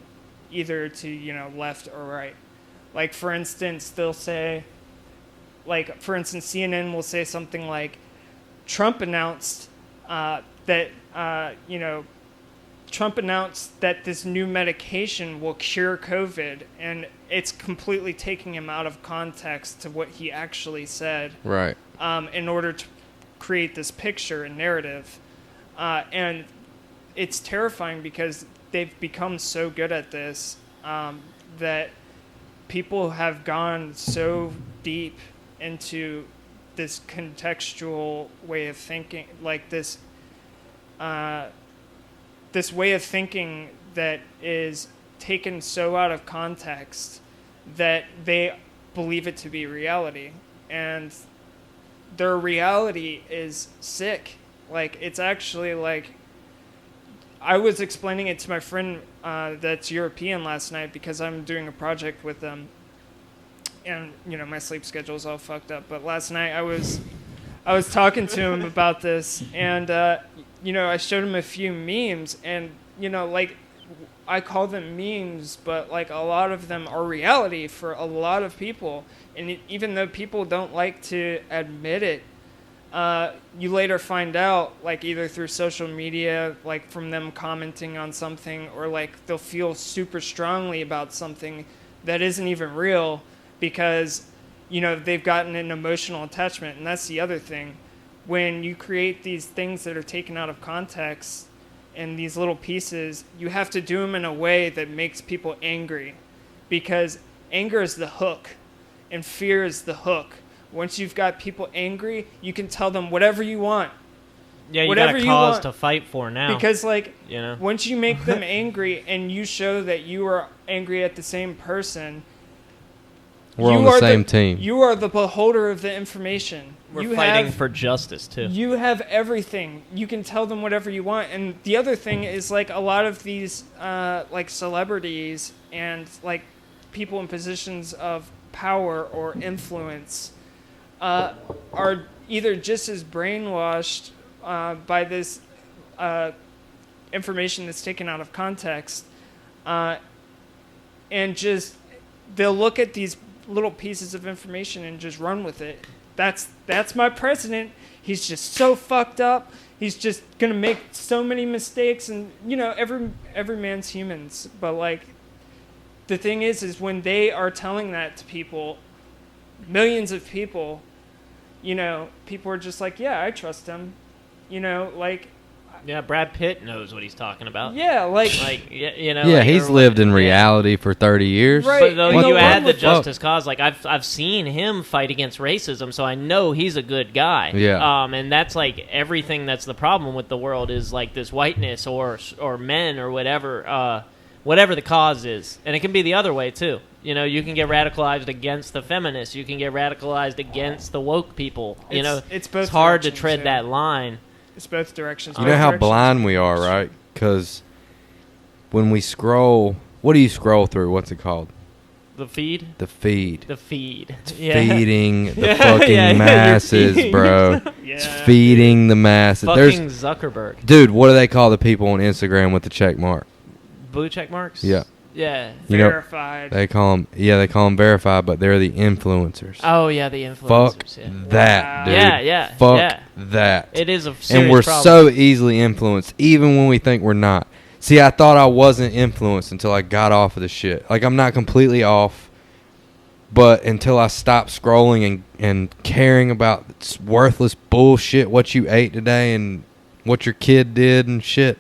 either to left or right. Like for instance, they'll say, CNN will say something like, Trump announced that this new medication will cure COVID, and it's completely taking him out of context to what he actually said. Right. In order to create this picture and narrative. And it's terrifying because they've become so good at this that people have gone so deep into this contextual way of thinking, like this way of thinking that is taken so out of context that they believe it to be reality. And their reality is sick. Like, it's actually like, I was explaining it to my friend that's European last night because I'm doing a project with them. And, my sleep schedule is all fucked up. But last night I was talking to him about this, and, I showed him a few memes, and, I call them memes, but, like, a lot of them are reality for a lot of people. And even though people don't like to admit it, you later find out, like, either through social media, like, from them commenting on something, or, like, they'll feel super strongly about something that isn't even real because, they've gotten an emotional attachment. And that's the other thing. When you create these things that are taken out of context and these little pieces, you have to do them in a way that makes people angry, because anger is the hook and fear is the hook. Once you've got people angry, you can tell them whatever you want. Yeah, you whatever got a you cause want. to fight for now. Because, like, You know? once you make them angry and you show that you are angry at the same person, We're you on the are same team. You are the beholder of the information. We're you fighting have, for justice too. You have everything. You can tell them whatever you want. And the other thing is, like, a lot of these, like, celebrities and, like, people in positions of power or influence are either just as brainwashed by this information that's taken out of context, and just they'll look at these little pieces of information and just run with it. That's my president. He's just so fucked up. He's just gonna make so many mistakes, and every man's humans. But like, the thing is when they are telling that to people, millions of people, people are just like, yeah, I trust him. Like. Yeah, Brad Pitt knows what he's talking about. Yeah, like Yeah, he's lived in reality for 30 years. Right. But though What you the add the fuck? justice cause, like I've seen him fight against racism, so I know he's a good guy. Yeah. And that's like everything that's the problem with the world is like this whiteness or men or whatever the cause is, and it can be the other way too. You can get radicalized against the feminists. You can get radicalized against the woke people. It's both It's hard to directions, tread yeah. that line. It's both directions. You know how blind we are, right? Because when we scroll, what do you scroll through? What's it called? The feed. The feed. The feed. Feeding the Yeah, fucking yeah, you're masses, feeding bro. Yeah. It's feeding the masses. Fucking Zuckerberg. Dude, what do they call the people on Instagram with the check mark? Blue check marks. Yeah. Yeah. You know, Verified. they call them verified, but they're the influencers. Oh yeah, the Fuck influencers. Yeah. that, Wow. dude. Yeah. Fuck yeah. that. It is a serious And we're problem. so easily influenced, even when we think we're not. See, I thought I wasn't influenced until I got off of the shit. Like, I'm not completely off, but until I stopped scrolling and caring about this worthless bullshit, what you ate today and what your kid did and shit.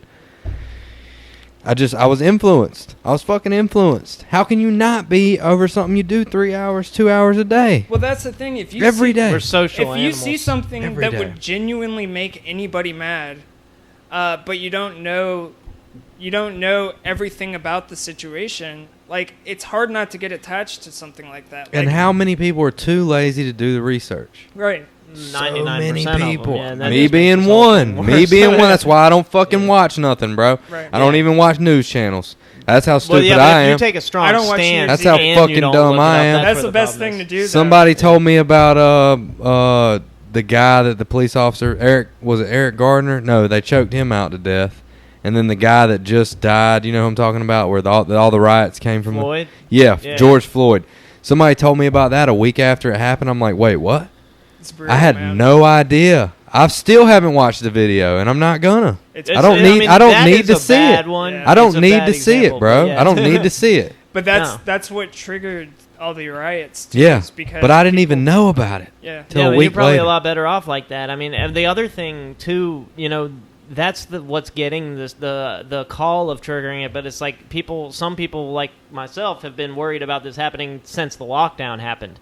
I was influenced. I was fucking influenced. How can you not be over something you do 3 hours, 2 hours a day? Well, that's the thing. If you Every day. We're social if you animals. see something Every that day. would genuinely make anybody mad, but you don't know everything about the situation, like, it's hard not to get attached to something like that. And Like, how many people are too lazy to do the research? right? 99% so of many them, people. yeah, and that Me just makes being this whole one. thing Me worse. being one. That's why I don't fucking watch nothing, bro. Right. I don't even watch news channels. That's how Well, stupid yeah, but I if you am. take a strong I don't watch stand, news That's how and you fucking don't dumb look it I up, am. That's where the best problem thing to is. do. though. Somebody told me about the guy that the police officer, Eric Gardner? No, they choked him out to death. And then the guy that just died, you know who I'm talking about, where all the riots came from? Floyd? Yeah, Yeah. George Floyd. Somebody told me about that a week after it happened. I'm like, wait, what? It's brutal, I had man. no idea. I still haven't watched the video, and I'm not gonna. It's, I don't need that to is a see bad it. One. Yeah. I don't It's a need bad to see it, example, bro. but yeah. I don't need to see it. but No. that's what triggered all the riots. Too, Yeah, is because but I didn't even know about it. Yeah. till Yeah, a but week you're probably later. a lot better off like that. I mean, and the other thing too, that's what's getting the call of triggering it. But it's like some people like myself have been worried about this happening since the lockdown happened.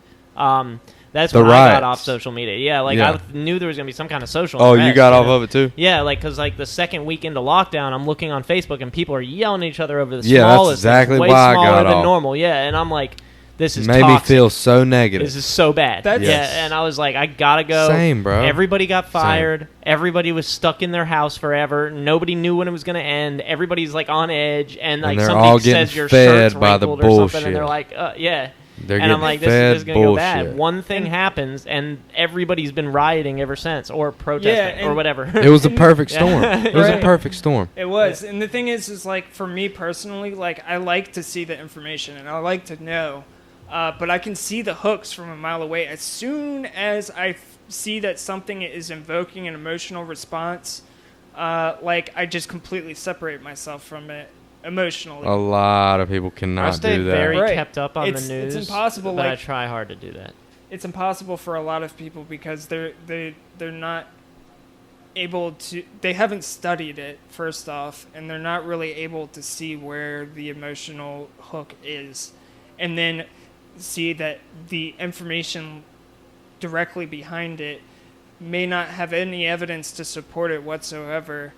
That's The when I got riots. off social media. Yeah, like Yeah. I knew there was gonna be some kind of social. Oh, you unrest, got off know? of it too? Yeah, like because like the second week into lockdown, I'm looking on Facebook and people are yelling at each other over the Yeah, that's smallest, things, exactly way why I smaller got than off. normal. Yeah, and I'm like, this is Made me toxic. feel so negative. This is so bad. That's- yeah, Yes. and I was like, I gotta go. Same, bro. Everybody got Same. fired. Everybody was stuck in their house forever. Nobody knew when it was gonna end. Everybody's like on edge, and like they're somebody all says getting your fed shirt's by the wrinkled or something, and they're bullshit. like, yeah. They're And getting I'm like, fed this is gonna go bullshit. bad. One thing happens, and everybody's been rioting ever since, or protesting, and- or whatever. It was a perfect Yeah. storm. It was a Right. perfect storm. It was. And the thing is like, for me personally, like, I like to see the information and I like to know. But I can see the hooks from a mile away. As soon as I see that something is invoking an emotional response, like, I just completely separate myself from it emotionally. A lot of people I cannot stay do that. very Right. kept up on It's- the it's news. impossible, but I like- try hard to do that. It's impossible for a lot of people because they're not able to, they haven't studied it, first off, and they're not really able to see where the emotional hook is, and then see that the information directly behind it may not have any evidence to support it whatsoever,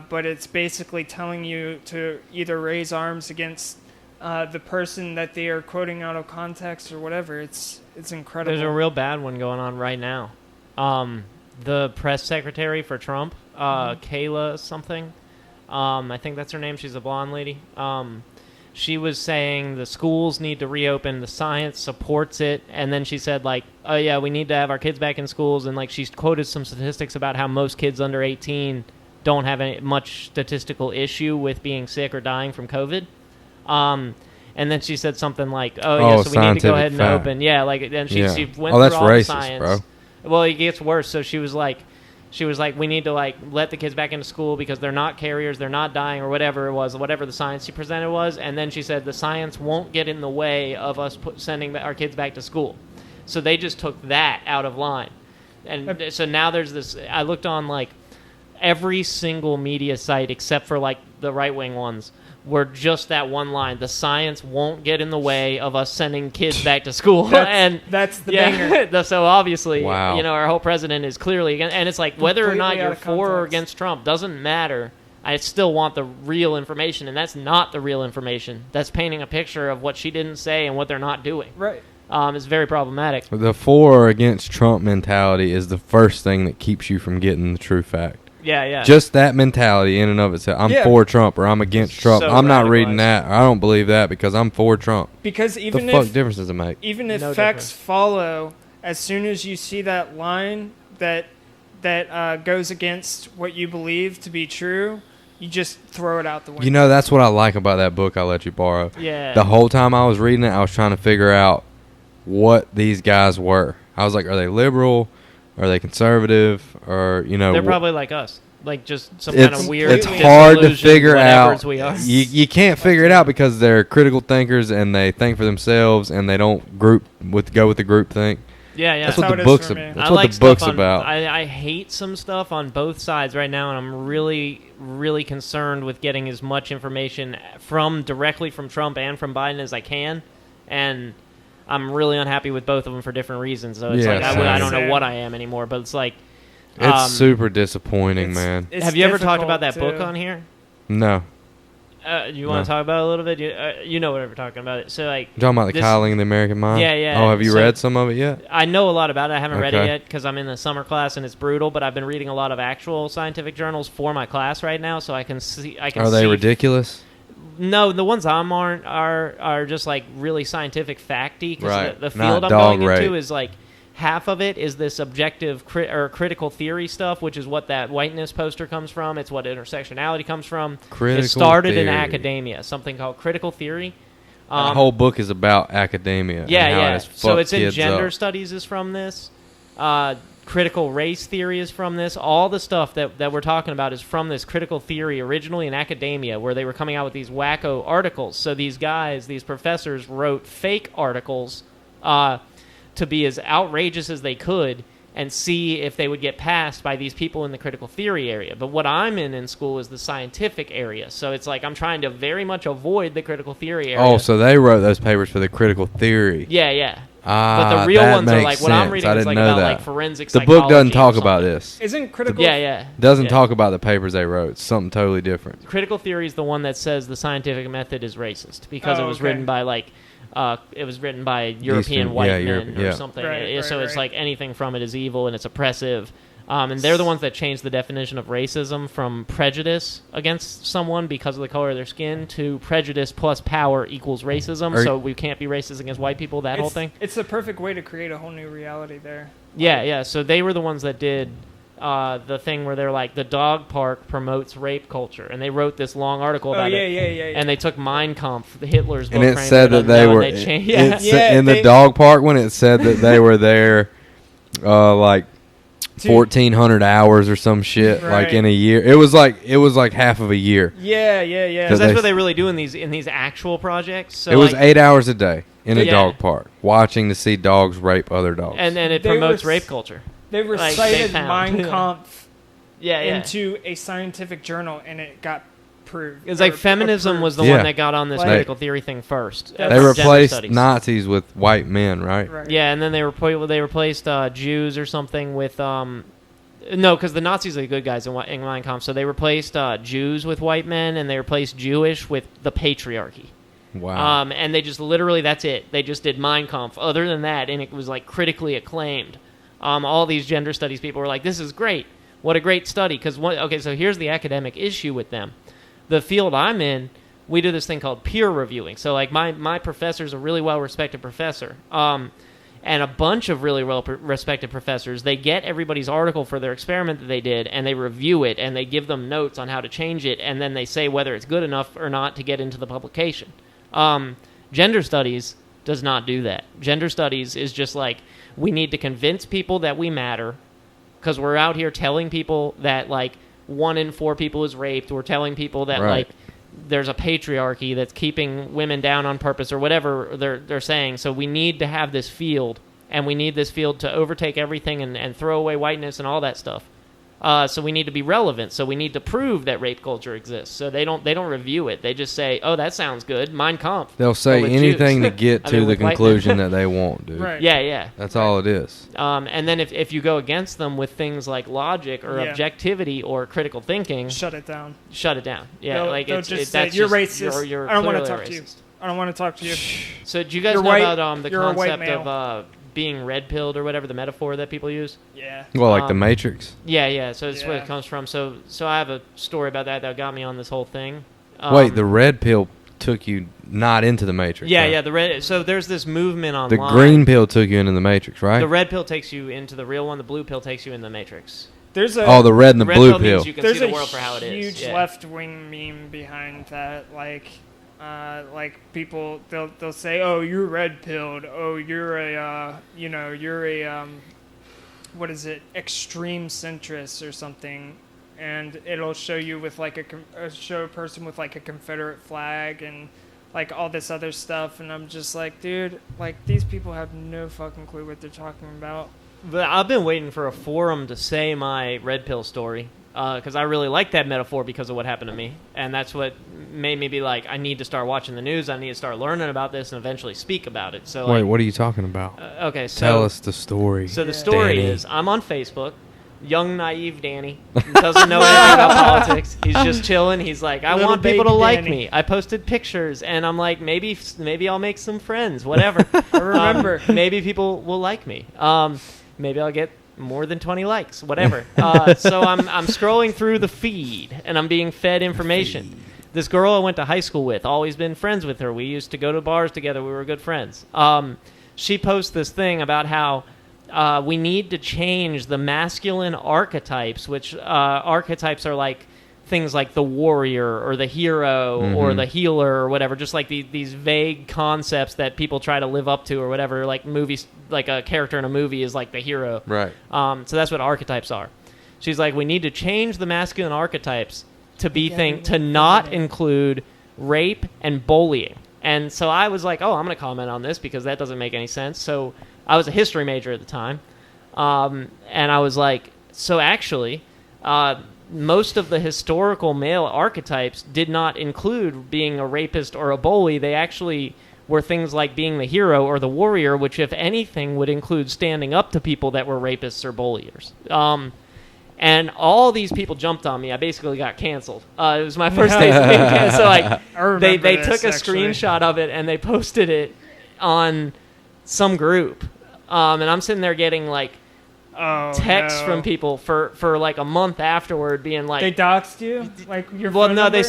but it's basically telling you to either raise arms against the person that they are quoting out of context or whatever. It's incredible. There's a real bad one going on right now. The press secretary for Trump, Kayla something. I think that's her name. She's a blonde lady. She was saying the schools need to reopen. The science supports it. And then she said, like, oh, yeah, we need to have our kids back in schools. And, like, she quoted some statistics about how most kids under 18 don't have much statistical issue with being sick or dying from COVID. And then she said something like, oh yeah, so we need to go ahead and fact. open. Yeah, like, and she went that's through all racist, the science. bro. Well, it gets worse. So she was like, we need to, like, let the kids back into school because they're not carriers, they're not dying, or whatever it was, whatever the science she presented was. And then she said the science won't get in the way of us sending our kids back to school. So they just took that out of line. And so now there's this, I looked on, like, every single media site except for, like, the right-wing ones were just that one line. The science won't get in the way of us sending kids back to school. That's the banger. So obviously, Wow. Our whole president is clearly against, and it's like whether or not Completely out you're of for or context. against Trump doesn't matter. I still want the real information, and that's not the real information. That's painting a picture of what she didn't say and what they're not doing. Right. It's very problematic. The for or against Trump mentality is the first thing that keeps you from getting the true fact. Yeah. Just that mentality in and of itself. I'm for Trump or I'm against Trump. So I'm not reading radicalized. that. Or I don't believe that because I'm for Trump. Because The even fuck if difference does it make? even if No facts difference. follow, as soon as you see that line that goes against what you believe to be true, you just throw it out the window. You know, that's what I like about that book I let you borrow. Yeah. The whole time I was reading it, I was trying to figure out what these guys were. I was like, are they liberal? Are they conservative? Or, They're probably like us. Like just some it's, kind of weird. it's hard to disillusioned figure out. whatevers we are. You can't figure it out because they're critical thinkers and they think for themselves and they don't go with the group think. Yeah. That's how what it the is book's for me. that's I what like the book's stuff on- about. I hate some stuff on both sides right now, and I'm really, really concerned with getting as much information directly from Trump and from Biden as I can, and I'm really unhappy with both of them for different reasons. So it's Yeah, like I same. don't know what I am anymore, but it's like, It's super disappointing, man. It's have you ever talked about that difficult book to- on here? No. You want No. to talk about it a little bit? You know what we're talking about. It. So like, You talking about the this- Coddling of the American Mind? Yeah. Oh, have you So- read some of it yet? I know a lot about it. I haven't read it Okay. yet because I'm in the summer class and it's brutal. But I've been reading a lot of actual scientific journals for my class right now, so I can see. Are they ridiculous? No, the ones I'm on are just like really scientific facty. Because Right. the Not field I'm dog going into rape. is like half of it is this objective critical theory stuff, which is what that whiteness poster comes from. It's what intersectionality comes from. Critical it started in theory. academia, something called critical theory. The whole book is about academia. and how it Yeah. has So fucked it's in kids gender up. studies is from this. Critical race theory is from this. All the stuff that we're talking about is from this critical theory originally in academia, where they were coming out with these wacko articles. So these guys, these professors, wrote fake articles to be as outrageous as they could and see if they would get passed by these people in the critical theory area. But what I'm in school is the scientific area. So it's like I'm trying to very much avoid the critical theory area. Oh, so they wrote those papers for the critical theory. Yeah. Ah, But the real that ones are makes like what I'm sense. reading I is didn't like know about that. like forensic The psychology. book doesn't or talk about something. this. Isn't critical? Yeah. Doesn't Yeah. talk about the papers they wrote. It's something totally different. Critical theory is the one that says the scientific method is racist because Oh, it was okay. written by European Eastern- white yeah, men Europe- or yeah. something. Right, So right, it's right. like anything from it is evil and it's oppressive. And they're the ones that changed the definition of racism from prejudice against someone because of the color of their skin to prejudice plus power equals racism. Are- So we can't be racist against white people, that whole thing. It's the perfect way to create a whole new reality there. Yeah. So they were the ones that did the thing where they're like, the dog park promotes rape culture. And they wrote this long article Oh about yeah, it. yeah. And they took Mein Kampf, the Hitler's book. And it for said anybody that they doesn't know, were and they changed, yeah. Yeah, in the they- dog park one. It said that they were there, like Dude. 1,400 hours or some shit, like Right. in a year. It was like half of a year. Yeah. Because they- that's what they really do in these actual projects. So it was like, 8 hours a day in a Yeah. dog park, watching to see dogs rape other dogs. and it They promotes were- rape culture. They Like, they recited found. Mein Kampf Yeah. into a scientific journal, and it got proved. It's like or feminism approved. was the Yeah. one that got on this Like- critical theory thing first. They they for gender replaced studies. Nazis with white men, right? Right. Yeah, and then they replaced Jews or something with no, because the Nazis are the good guys in Mein Kampf. So they replaced Jews with white men, and they replaced Jewish with the patriarchy. Wow. And they just literally, that's it. They just did Mein Kampf. Other than that, and it was like critically acclaimed. All these gender studies people were like, this is great. What a great study. Because, okay, so here's the academic issue with them. The field I'm in, we do this thing called peer reviewing. So, like, my professor's a really well-respected professor. And a bunch of really well-respected professors, they get everybody's article for their experiment that they did, and they review it, and they give them notes on how to change it, and then they say whether it's good enough or not to get into the publication. Gender studies does not do that. Gender studies is just like, we need to convince people that we matter, because we're out here telling people that, like, 1 in 4 people is raped. We're telling people that, Right. like, there's a patriarchy that's keeping women down on purpose or whatever they're saying. So we need to have this field, and we need this field to overtake everything and throw away whiteness and all that stuff. So we need to be relevant. So we need to prove that rape culture exists. So they don't review it. They just say, "Oh, that sounds good. Mein Kampf." They'll say with anything Jews. to get I to mean, the with white men. conclusion that they want, dude. Right. Yeah. That's all it is. And then if you go against them with things like logic or Yeah. objectivity or critical thinking, Shut it down. shut it down. Yeah, They'll- like they'll it's just that's say, you're just- racist. You're I don't want to clearly talk to you. racist. I don't want to talk to you. So do you guys You're know white- about the you're a white concept male. of being red pilled or whatever, the metaphor that people use? Yeah. Well, like the Um, Matrix. Yeah. So that's where Yeah. it comes from. So I have a story about that got me on this whole thing. Wait, the red pill took you not into the Matrix. Yeah, right? yeah. The red. So there's this movement The online. green pill took you into the Matrix, right? The red pill takes you into the real one. The blue pill takes you in the Matrix. There's a Oh, the red and the red blue pill pill. means you can there's see the a world for how it is. huge Yeah. left-wing meme behind that. Like people, they'll say, "Oh, you're red-pilled. Oh, you're a what is it? Extreme centrist or something." And it'll show you with like show a person with like a Confederate flag and like all this other stuff, and I'm just like, dude, like these people have no fucking clue what they're talking about. But I've been waiting for a forum to say my red pill story because I really like that metaphor because of what happened to me, and that's what made me be like, I need to start watching the news. I need to start learning about this and eventually speak about it. So, Wait, like, what are you talking about? okay, so Tell us the story. So the story Danny. is, I'm on Facebook. Young, naive Danny doesn't know anything about politics. He's just chilling. He's like, I Little want people to baby like Danny. me. I posted pictures, and I'm like, maybe I'll make some friends. Whatever. I remember. Maybe people will like me. Maybe I'll get more than 20 likes. Whatever. So I'm scrolling through the feed, and I'm being fed information. This girl I went to high school with, always been friends with her. We used to go to bars together. We were good friends. She posts this thing about how we need to change the masculine archetypes, which archetypes are like things like the warrior or the hero or the healer or whatever, just like these vague concepts that people try to live up to or whatever, like movies, like a character in a movie is like the hero. Right. So that's what archetypes are. She's like, we need to change the masculine archetypes to be to not include rape and bullying. And so I was like, oh, I'm going to comment on this because that doesn't make any sense. So I was a history major at the time. And I was like, so actually, most of the historical male archetypes did not include being a rapist or a bully. They actually were things like being the hero or the warrior, which, if anything, would include standing up to people that were rapists or bulliers. And all these people jumped on me. I basically got canceled. It was my first day being canceled. So like, I remember they this, took a actually. screenshot of it and they posted it on some group. And I'm sitting there getting like texts from people for like a month afterward, being like, They doxed you? Like your well, phone no, number?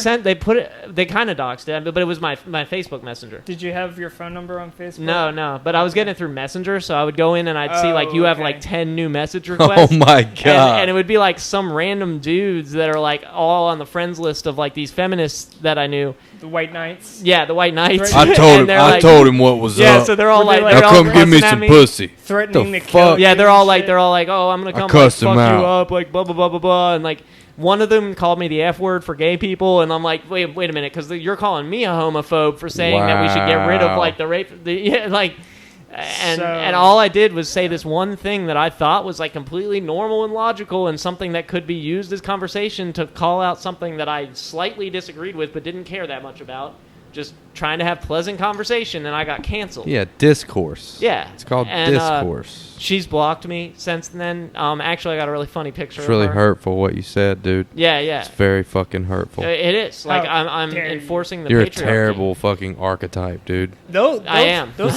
they kind of doxed it, but it was my Facebook Messenger. Did you have your phone number on Facebook? No, but I was getting it through Messenger, so I would go in and I'd see like, you have okay. like 10 new message requests. Oh my god. And it would be like some random dudes that are like all on the friends list of like these feminists that I knew. The White Knights? Yeah, the White Knights. I told And him. they're I like- told him what was Yeah, up. so they're all Were they like, like- they're now all come give me cussing at some me. pussy. Threatening The to kill fuck? you Yeah, they're and all like, shit? oh, I'm gonna come like, cussed fuck him you out. up, like blah blah blah blah blah, and like one of them called me the F word for gay people, and I'm like, wait a minute, because you're calling me a homophobe for saying that we should get rid of Wow. like the rape, and So- and all I did was say this one thing that I thought was like completely normal and logical and something that could be used as conversation to call out something that I slightly disagreed with but didn't care that much about. Just trying to have pleasant conversation, and I got canceled. Yeah, discourse. Yeah. It's called And, discourse. She's blocked me since then. Actually, I got a really funny picture It's of really her. hurtful what you said, dude. Yeah, yeah. It's very fucking hurtful. It is. Like, How I'm dare you. enforcing the You're a patriarchy. terrible fucking archetype, dude. I am. They'll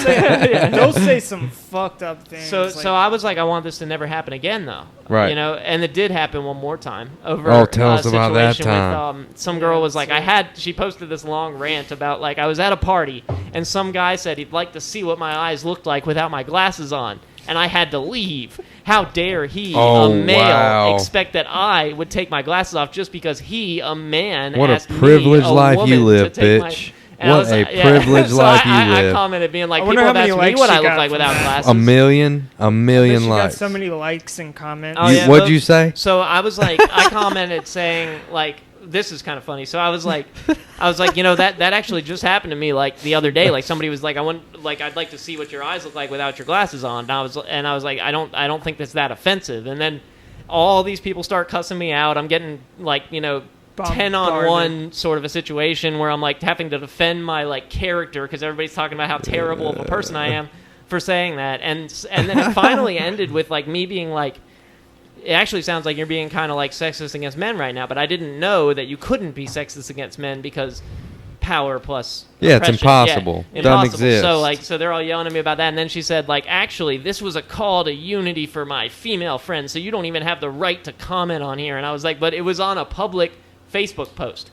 say some fucked up things. So I was like, I want this to never happen again, though. Right. You know, and it did happen one more time over. Oh, tell us a about that situation time. With, some girl was like, she posted this long rant about like I was at a party and some guy said he'd like to see what my eyes looked like without my glasses on, and I had to leave. How dare he, Oh, a male, wow. expect that I would take my glasses off just because he, a man, What a asked privileged me, a life you woman, live, to take bitch. And I What was a like- yeah. privileged So life you I live. commented being like, I wonder people how have many asked me likes what she I look got like from without that. glasses. A million she got likes. so many likes and comments. Oh, yeah, What'd but- you say? So I was like, I commented saying like, this is kind of funny. So I was like, you know, that actually just happened to me like the other day. Like somebody was like, I'd like to see what your eyes look like without your glasses on. And I was like, I don't think that's that offensive. And then all these people start cussing me out. I'm getting like, you know, 10-on-1 sort of a situation where I'm like having to defend my like character because everybody's talking about how terrible of a person I am for saying that. And then it finally ended with like me being like, it actually sounds like you're being kind of like sexist against men right now, but I didn't know that you couldn't be sexist against men because power plus Yeah, it's oppression. impossible. Yeah, Doesn't impossible. exist. So they're all yelling at me about that, and then she said like, actually, this was a call to unity for my female friends, so you don't even have the right to comment on here. And I was like, but it was on a public Facebook post.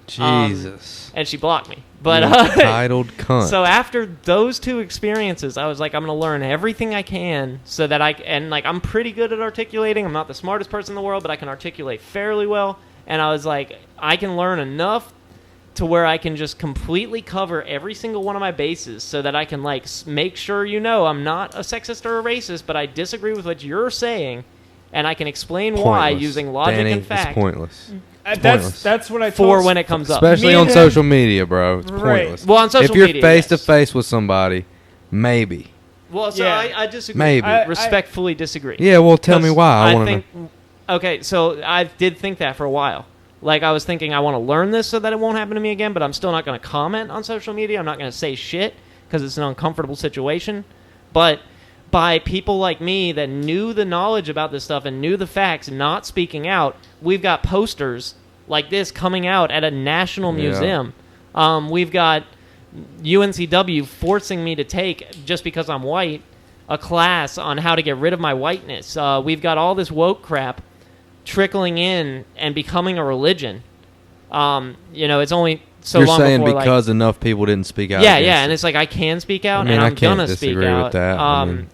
Jesus. And she blocked me. But You entitled cunt. so after those two experiences, I was like, I'm going to learn everything I can so that I'm pretty good at articulating. I'm not the smartest person in the world, but I can articulate fairly well. And I was like, I can learn enough to where I can just completely cover every single one of my bases so that I can like make sure you know I'm not a sexist or a racist, but I disagree with what you're saying, and I can explain why Pointless. using logic Danny, and fact. It's pointless. Pointless. That's what I For told when it comes up. Especially Me on and him- social media, bro. It's Right. pointless. Well, on social if you're media, face to yes. face with somebody, maybe. Well, so Yeah. I disagree. Maybe. I respectfully disagree. Yeah, well, tell me 'Cause why. I want to know. think. Okay, so I did think that for a while. Like I was thinking, I want to learn this so that it won't happen to me again. But I'm still not going to comment on social media. I'm not going to say shit because it's an uncomfortable situation. But by people like me that knew the knowledge about this stuff and knew the facts, not speaking out, we've got posters like this coming out at a national Yeah. museum. We've got UNCW forcing me to take, just because I'm white, a class on how to get rid of my whiteness. We've got all this woke crap trickling in and becoming a religion. You know, it's only so You're long saying before, because enough people didn't speak out. yeah, against yeah, it. and it's like I can speak out, I mean, and I I'm can't gonna speak disagree with out. that. I mean-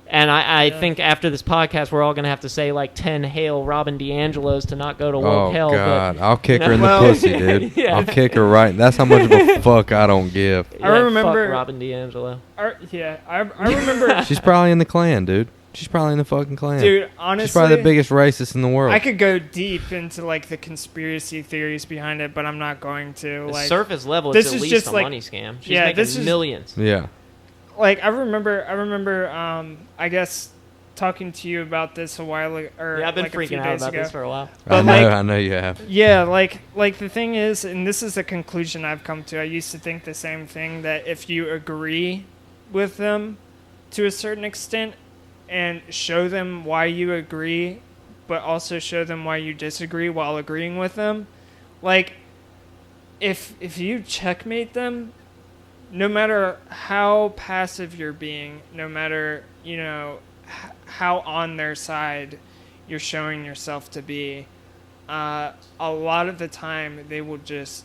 And I think after this podcast, we're all gonna have to say like 10 hail Robin DeAngelo's to not go to woke Oh hell. God, But, I'll kick her in Well- the pussy, dude. Yeah. I'll kick her right. That's how much of a fuck I don't give. yeah, I remember- fuck Robin DeAngelo. I remember, She's probably in the Klan, dude. She's probably in the fucking Klan. dude. Honestly, She's probably the biggest racist in the world. I could go deep into like the conspiracy theories behind it, but I'm not going to. The Like, surface level, this it's at is least just a like- money scam. She's yeah, making this is- millions. Yeah. like I remember, I guess talking to you about this a while ago, or Yeah, I've been like a few freaking out days about ago. this for a while. But, I know you have. Yeah, like the thing is, and this is a conclusion I've come to. I used to think the same thing, that if you agree with them to a certain extent and show them why you agree, but also show them why you disagree while agreeing with them, like if you checkmate them, no matter how passive you're being, no matter, you know, how on their side you're showing yourself to be, a lot of the time they will just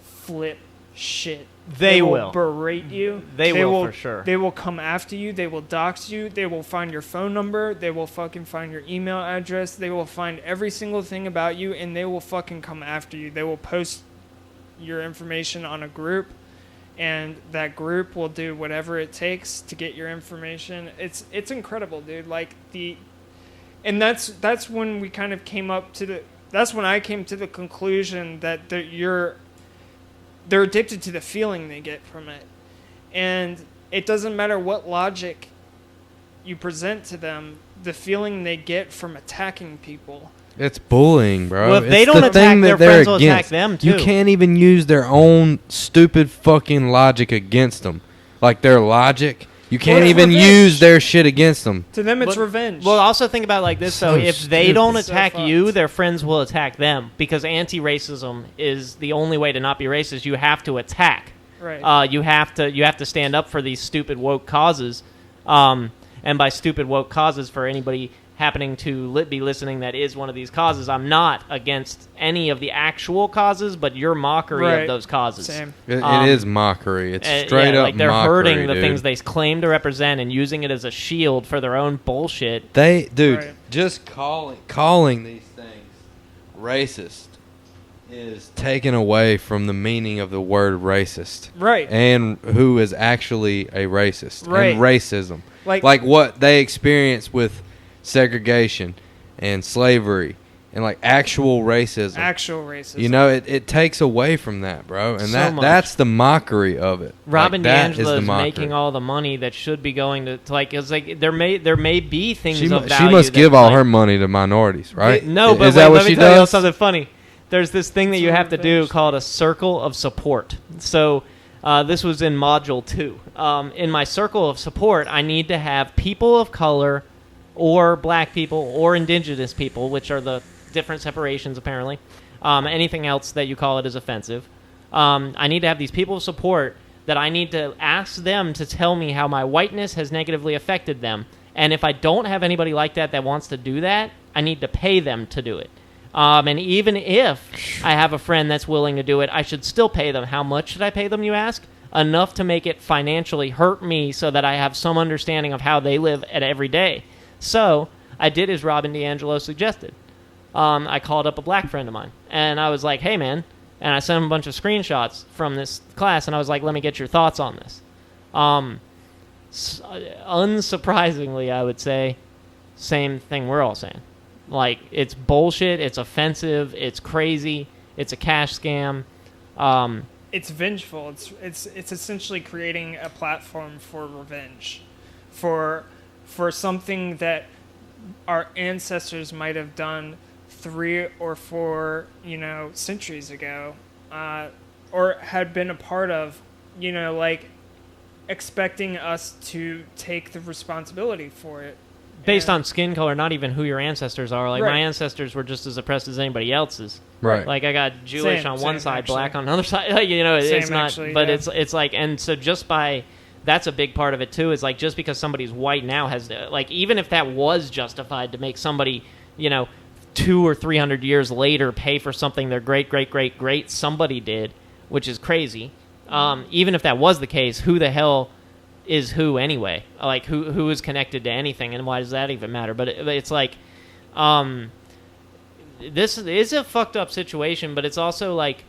flip shit. They will. berate you. They will for sure. They will come after you. They will dox you. They will find your phone number. They will fucking find your email address. They will find every single thing about you, and they will fucking come after you. They will post your information on a group, and that group will do whatever it takes to get your information. It's incredible, dude. Like and that's when we kind of came up to that's when I came to the conclusion that they're addicted to the feeling they get from it. And it doesn't matter what logic you present to them, the feeling they get from attacking people, It's bullying, bro. Well, if they It's don't the attack thing that their they're friends, will attack against. them, You too. can't even use their own stupid fucking logic against them. Like their logic, you can't it's even revenge. use their shit against them. To them, it's But- revenge. Well, also think about it like this, So though. If they stupid. don't So attack you, fucked. their friends will attack them because anti-racism is the only way to not be racist. You have to attack. right. You have to stand up for these stupid woke causes, and by stupid woke causes, for anybody happening to be listening that is one of these causes, I'm not against any of the actual causes, but your mockery Right. of those causes. Same. It Um, is mockery. It's straight yeah, up like they're mockery, hurting the dude. things they claim to represent and using it as a shield for their own bullshit. Dude, Right. just calling these things racist is taken away from the meaning of the word racist. Right. And who is actually a racist. Right. And racism. Like- Like what they experience with segregation and slavery and like actual racism. Actual racism. You know, it takes away from that, bro. And So much. that's the mockery of it. Robin that is the DiAngelo is mockery. making all the money that should be going to like. It's like there may be things She, of she value. must that, give all like- her money to minorities, right? No, but is that wait, what let me she tell you does? something funny. There's this thing that It's you a have to do revenge called a circle of support. So this was in module 2. In my circle of support, I need to have people of color, or black people, or indigenous people, which are the different separations apparently. Anything else that you call it is offensive. I need to have these people of support that I need to ask them to tell me how my whiteness has negatively affected them. And if I don't have anybody like that wants to do that, I need to pay them to do it. And even if I have a friend that's willing to do it, I should still pay them. How much should I pay them, you ask? Enough to make it financially hurt me so that I have some understanding of how they live at every day. So I did as Robin DiAngelo suggested. I called up a black friend of mine, and I was like, hey, man. And I sent him a bunch of screenshots from this class, and I was like, let me get your thoughts on this. Unsurprisingly, I would say, same thing we're all saying. Like, it's bullshit, it's offensive, it's crazy, it's a cash scam. It's vengeful. It's essentially creating a platform for revenge, for something that our ancestors might have done 3 or 4 centuries ago, or had been a part of, like expecting us to take the responsibility for it. Based And- on skin color, not even who your ancestors are. Like, Right. my ancestors were just as oppressed as anybody else's. Right. Like, I got Jewish Same, on one same, side, actually. black on the other side. Like, it's Same, not. actually, but yeah. it's like, and so just by that's a big part of it too. Is like just because somebody's white now has like even if that was justified to make somebody 200 or 300 years later pay for something their great somebody did, which is crazy. Even if that was the case, who the hell is who anyway? Like who is connected to anything, and why does that even matter? But it's like, this is a fucked up situation, but it's also like,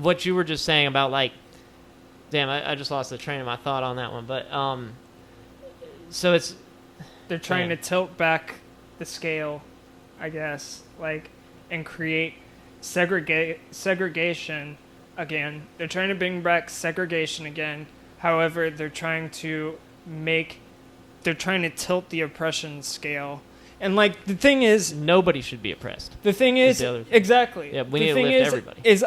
what you were just saying about like, damn, I just lost the train of my thought on that one. But so it's They're trying Yeah. to tilt back the scale, I guess, like, and create segregation again. They're trying to bring back segregation again. However, they're trying to tilt the oppression scale. And like the thing is, nobody should be oppressed. the thing Is is the other thing. exactly. Yeah, we the need to thing lift is, everybody. Is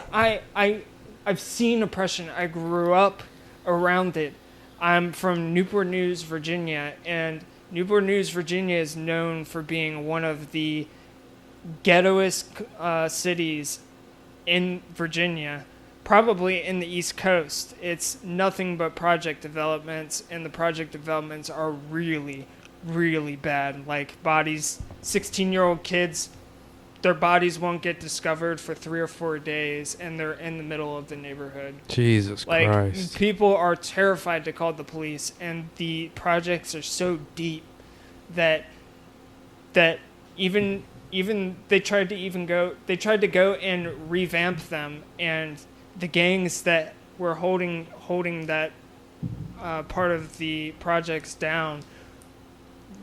I've seen oppression. I grew up around it. I'm from Newport News, Virginia, and Newport News, Virginia is known for being one of the ghettoest cities in Virginia, probably in the East Coast. It's nothing but project developments, and the project developments are really, really bad. Like bodies, 16-year-old kids, their bodies won't get discovered for 3 or 4 days, and they're in the middle of the neighborhood. Jesus Like, Christ. people are terrified to call the police, and the projects are so deep that even they tried to go and revamp them, and the gangs that were holding that part of the projects down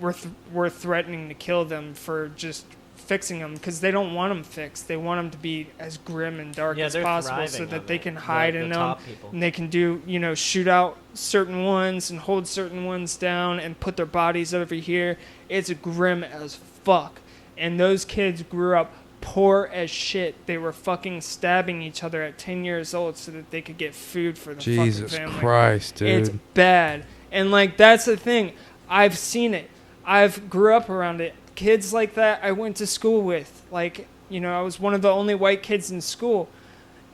were threatening to kill them for just fixing them, because they don't want them fixed. They want them to be as grim and dark Yeah, as they're possible, so thriving that on they it. can hide The in them, top people. and they can do shoot out certain ones and hold certain ones down and put their bodies over here. It's grim as fuck. And those kids grew up poor as shit. They were fucking stabbing each other at 10 years old so that they could get food for the Jesus fucking family. Christ, dude. It's bad. And like that's the thing. I've seen it. I've grew up around it. Kids like that I went to school with. Like, you know, I was one of the only white kids in school.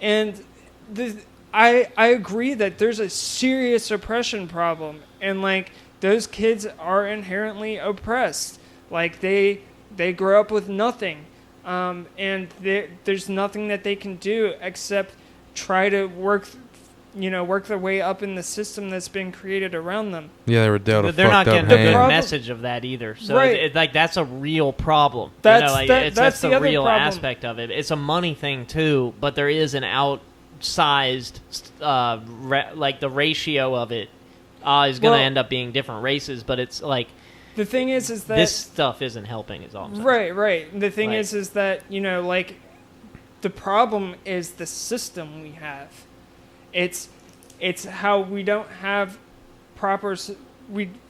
And I agree that there's a serious oppression problem. And like those kids are inherently oppressed. Like they grow up with nothing. And there's nothing that they can do except try to work their way up in the system that's been created around them. Yeah, they were dealt a They're not fucked up getting a good hand. message of that either. So Right. like that's a real problem. That's That's the the other real problem. aspect of it. It's a money thing too, but there is an outsized like the ratio of it is going to end up being different races. But it's like The thing is that this stuff isn't helping. Is all I'm saying. right. The thing Like- is that, you know, like the problem is the system we have. It's how we don't have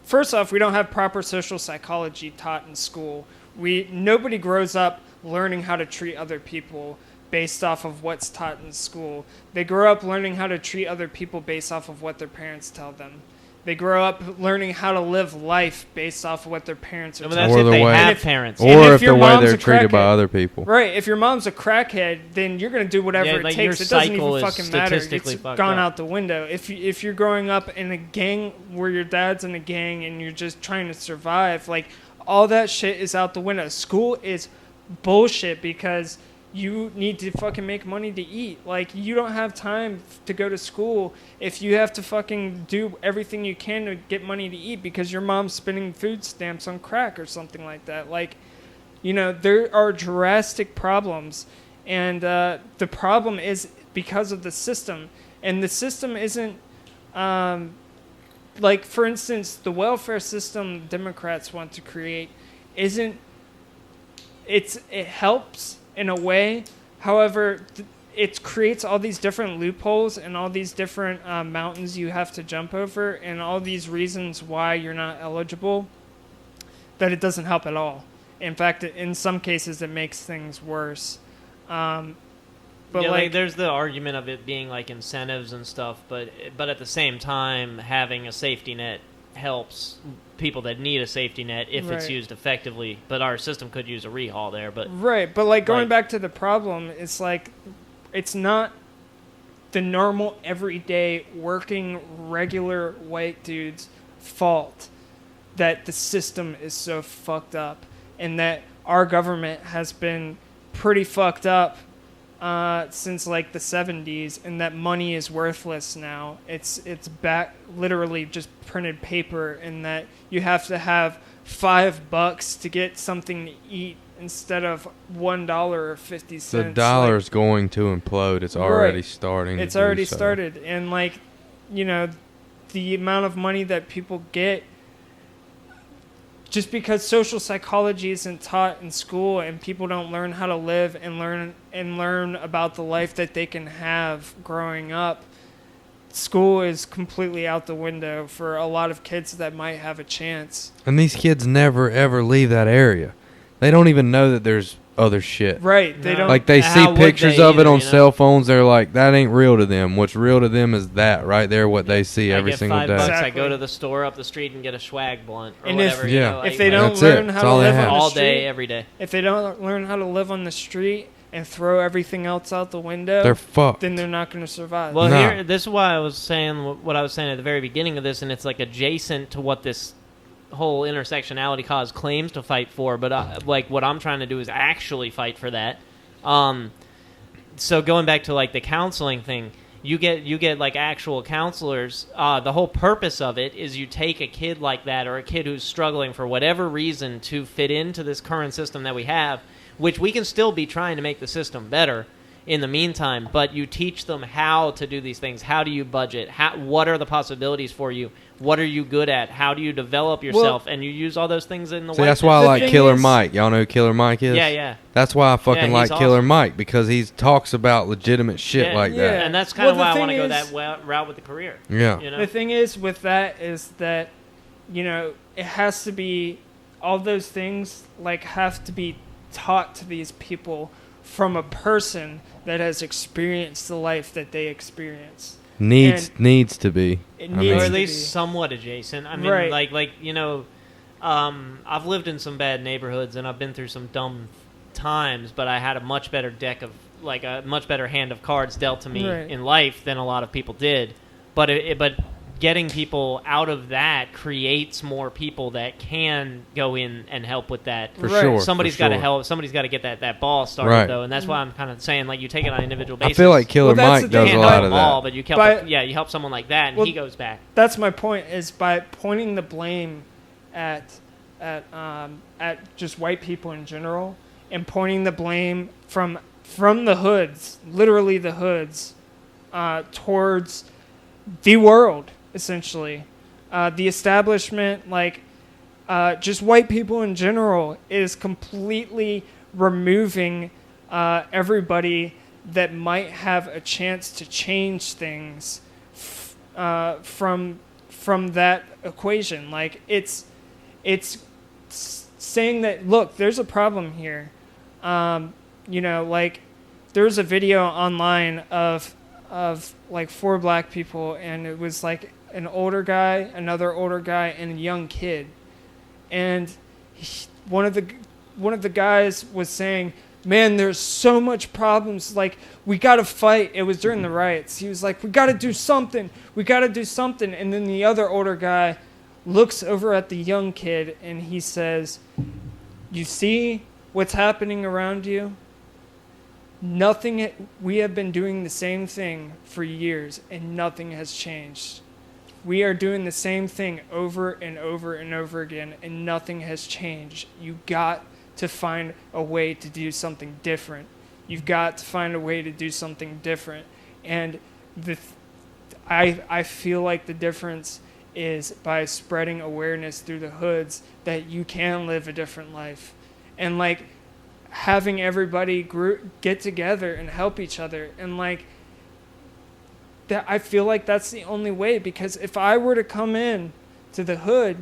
first off, we don't have proper social psychology taught in school. Nobody grows up learning how to treat other people based off of what's taught in school. They grow up learning how to treat other people based off of what their parents tell them. They grow up learning how to live life based off of what their parents are I mean, telling that's Or if the they way- have And if- parents. And Or if if your the way mom's they're a treated by crackhead- other people. Right, if your mom's a crackhead, then you're going to do whatever Yeah, it like, your takes. It doesn't cycle even is fucking matter. statistically It's fucked gone up. out the window. If you're growing up in a gang where your dad's in a gang and you're just trying to survive, like all that shit is out the window. School is bullshit because you need to fucking make money to eat. Like you don't have time to go to school if you have to fucking do everything you can to get money to eat because your mom's spending food stamps on crack or something like that. Like, you know, there are drastic problems, and the problem is because of the system. And the system isn't, like, for instance, the welfare system Democrats want to create isn't, it helps in a way. However, it creates all these different loopholes and all these different mountains you have to jump over and all these reasons why you're not eligible that it doesn't help at all. In fact, in some cases, it makes things worse. But yeah, like, there's the argument of it being like incentives and stuff, but at the same time, having a safety net helps people that need a safety net if it's Right. used effectively. But our system could use a rehaul there. But right, but like going like- back to the problem, it's like it's not the normal, everyday, working, regular white dude's fault that the system is so fucked up and that our government has been pretty fucked up since like the 70s, and that money is worthless now. It's back literally just printed paper, and that you have to have $5 to get something to eat instead of $1.50. The dollar's going to implode. It's already Right. starting. It's to do already so. started, and like, you know, the amount of money that people get just because social psychology isn't taught in school and people don't learn how to live and learn about the life that they can have growing up, school is completely out the window for a lot of kids that might have a chance. And these kids never ever leave that area. They don't even know that there's other shit. Right. They No. don't Like they How see would pictures they of it either, on you know? cell phones. They're like, that ain't real to them. What's real to them is that right there, what they see I every get single $5, day. I Exactly. go to the store up the street and get a swag blunt or And if- whatever. Yeah. You know, like, if they don't That's learn it. how That's to all they live have. on the all street, day, every day. if they don't learn how to live on the street and throw everything else out the window, They're fucked. then they're not going to survive. Well, No. here, this is why I was saying what I was saying at the very beginning of this, and it's like adjacent to what this whole intersectionality cause claims to fight for. But like what I'm trying to do is actually fight for that. So going back to like the counseling thing, you get like actual counselors. The whole purpose of it is you take a kid like that or a kid who's struggling for whatever reason to fit into this current system that we have, which we can still be trying to make the system better in the meantime, but you teach them how to do these things. How do you budget? What are the possibilities for you? What are you good at? How do you develop yourself? And you use all those things in the See, white that's why I The like thing Killer is- Mike. Y'all know who Killer Mike is? Yeah, yeah. That's why I fucking he's like Killer awesome. Mike, because he talks about legitimate shit Yeah. like Yeah. that. And that's kind of Well, the why I want to thing go is- that route with the career. Yeah. You know? The thing is with that is that, you know, it has to be all those things like have to be taught to these people from a person that has experienced the life that they experience. Needs to be. It I needs mean- or to at least be. somewhat adjacent. I mean, Right. like you know, I've lived in some bad neighborhoods and I've been through some dumb times, but I had a much better a much better hand of cards dealt to me Right. in life than a lot of people did. But getting people out of that creates more people that can go in and help with that. For Right. sure. Somebody's for got to sure. help. Somebody's got to get that ball started, Right. though, and that's why I'm kind of saying like you take it on an individual I basis. feel like Killer Well, that's Mike the thing. does a You can't lot help of them all, that. but you help someone like that, and Well, he goes back. That's my point. Is by pointing the blame at just white people in general, and pointing the blame from the hoods, literally the hoods, towards the world, essentially. The establishment, like just white people in general, is completely removing everybody that might have a chance to change things from that equation. Like it's saying that, look, there's a problem here. Like there's a video online of like 4 black people, and it was like an older guy, another older guy, and a young kid. And one of the guys was saying, man, there's so much problems. Like, we got to fight. It was during the riots. He was like, we got to do something. We got to do something. And then the other older guy looks over at the young kid and he says, you see what's happening around you? We have been doing the same thing for years and nothing has changed. We are doing the same thing over and over and over again, and nothing has changed. You got to find a way to do something different. You've got to find a way to do something different. And I feel like the difference is by spreading awareness through the hoods that you can live a different life. And like having everybody get together and help each other. And like, that I feel like that's the only way, because if I were to come in to the hood,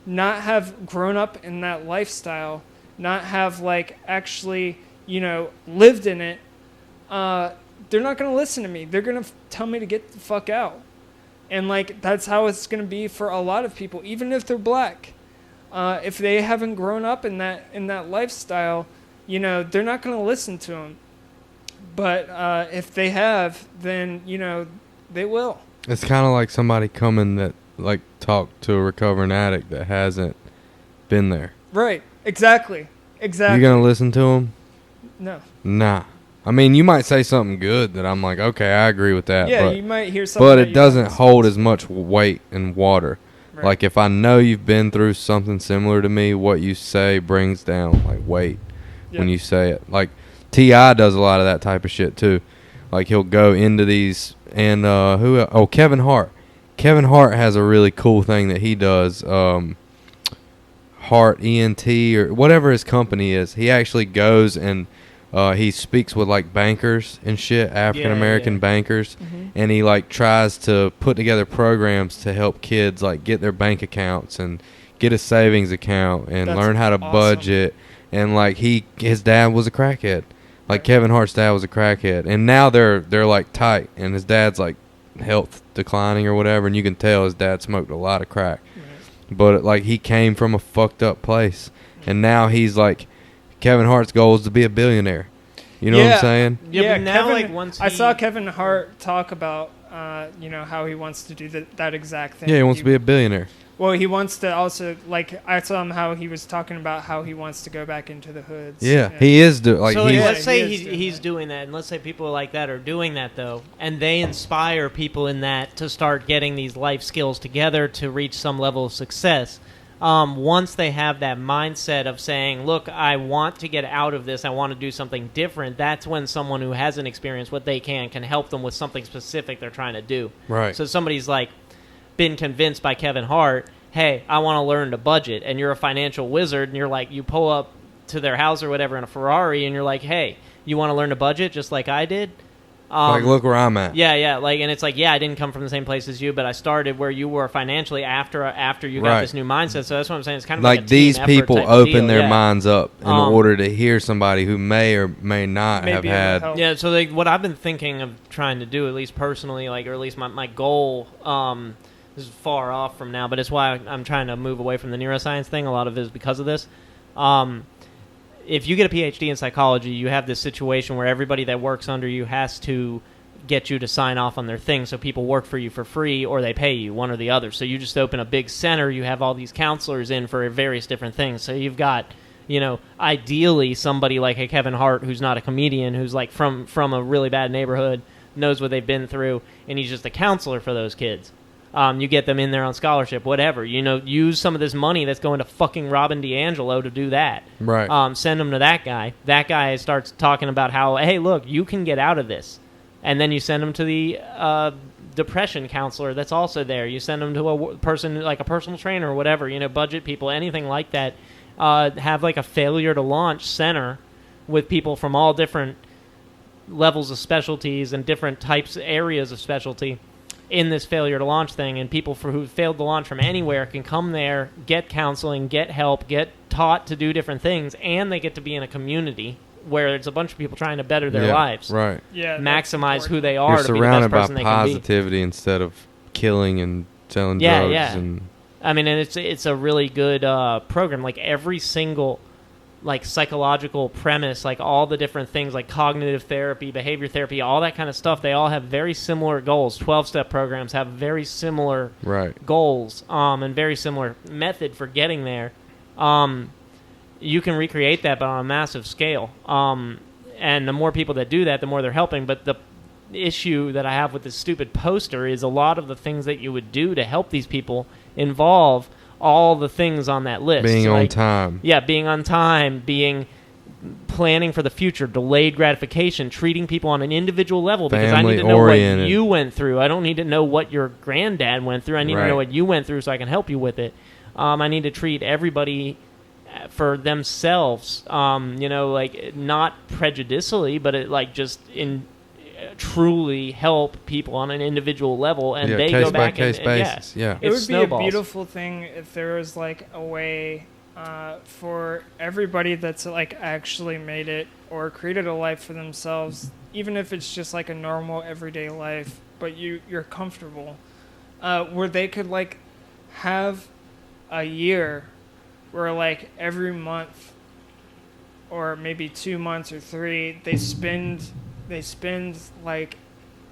not have grown up in that lifestyle, not have like actually, lived in it, they're not going to listen to me. They're going to tell me to get the fuck out. And like, that's how it's going to be for a lot of people, even if they're black. If they haven't grown up in that lifestyle, they're not going to listen to them. But if they have, then, they will. It's kind of like somebody coming that, like, talk to a recovering addict that hasn't been there. Right. Exactly. You going to listen to them? No. Nah. I mean, you might say something good that I'm like, okay, I agree with that. Yeah, but, you might hear something. but that it you doesn't don't hold as much weight and water. Right. Like, if I know you've been through something similar to me, what you say brings down, like, weight when you say it. Like, T.I. does a lot of that type of shit, too. Like, he'll go into these, and Kevin Hart. Kevin Hart has a really cool thing that he does, Hart ENT, or whatever his company is. He actually goes and he speaks with, like, bankers and shit, African-American bankers, and he, like, tries to put together programs to help kids, like, get their bank accounts and get a savings account and That's learn how to awesome. budget. And, like, his dad was a crackhead. Like, Kevin Hart's dad was a crackhead. And now they're like, tight. And his dad's, like, health declining or whatever. And you can tell his dad smoked a lot of crack. Right. But, like, he came from a fucked up place. And now he's, like, Kevin Hart's goal is to be a billionaire. You know what I'm saying? Yeah, but now, Kevin, like, once I saw he- Kevin Hart talk about, how he wants to do that exact thing. Yeah, he wants to be a billionaire. Well, he wants to also, like, I saw him how he was talking about how he wants to go back into the hoods. Yeah, he is. So like, he's, let's say he is he's doing that, and let's say people like that are doing that, though, and they inspire people in that to start getting these life skills together to reach some level of success. Once they have that mindset of saying, look, I want to get out of this, I want to do something different, that's when someone who hasn't experienced what they can help them with something specific they're trying to do. Right. So somebody's like been convinced by Kevin Hart, hey, I want to learn to budget, and you're a financial wizard, and you're like, you pull up to their house or whatever in a Ferrari, and you're like, hey, you want to learn to budget just like I did? Like, look where I'm at. Yeah, like, and it's like, yeah, I didn't come from the same place as you, but I started where you were financially after you got Right. this new mindset. So that's what I'm saying. It's kind of Like a team these effort people type of open deal, their yeah. minds up in order to hear somebody who may or may not Maybe have it'll had. help. Yeah, so like what I've been thinking of trying to do, at least personally, like, or at least my goal, this is far off from now, but it's why I'm trying to move away from the neuroscience thing. A lot of it is because of this. If you get a PhD in psychology, you have this situation where everybody that works under you has to get you to sign off on their thing, so people work for you for free or they pay you, one or the other. So you just open a big center, you have all these counselors in for various different things. So you've got, ideally somebody like a Kevin Hart, who's not a comedian, who's like from a really bad neighborhood, knows what they've been through, and he's just a counselor for those kids. You get them in there on scholarship, whatever. Use some of this money that's going to fucking Robin DiAngelo to do that. Right. Send them to that guy. That guy starts talking about how, hey, look, you can get out of this. And then you send them to the depression counselor that's also there. You send them to a person, like a personal trainer or whatever, budget people, anything like that. Have like a failure to launch center with people from all different levels of specialties and different areas of specialty in this failure to launch thing, and people who failed to launch from anywhere can come there, get counseling, get help, get taught to do different things, and they get to be in a community where it's a bunch of people trying to better their lives. Right. Yeah, that's Maximize who important. they are You're to be the best surrounded by person they can be. positivity instead of killing and selling Yeah, drugs. yeah. And I mean, and it's a really good program. Like every single psychological premise, like all the different things, like cognitive therapy, behavior therapy, all that kind of stuff, they all have very similar goals. 12-step programs have very similar goals and very similar method for getting there. You can recreate that, but on a massive scale. And the more people that do that, the more they're helping. But the issue that I have with this stupid poster is a lot of the things that you would do to help these people involve all the things on that list. being on time. Yeah, being on time, planning for the future, delayed gratification, treating people on an individual level, because I need to know what Family-oriented. you went through. I don't need to know what your granddad went through. I need to know what you went through so I can help you with it. I need to treat everybody for themselves, not prejudicially, but truly help people on an individual level, and they case go back by case basis. Yeah. It would snowballs. be a beautiful thing if there was like a way for everybody that's like actually made it or created a life for themselves, even if it's just like a normal everyday life, but you're comfortable, where they could like have a year where like every month or maybe 2 months or 3 they spend like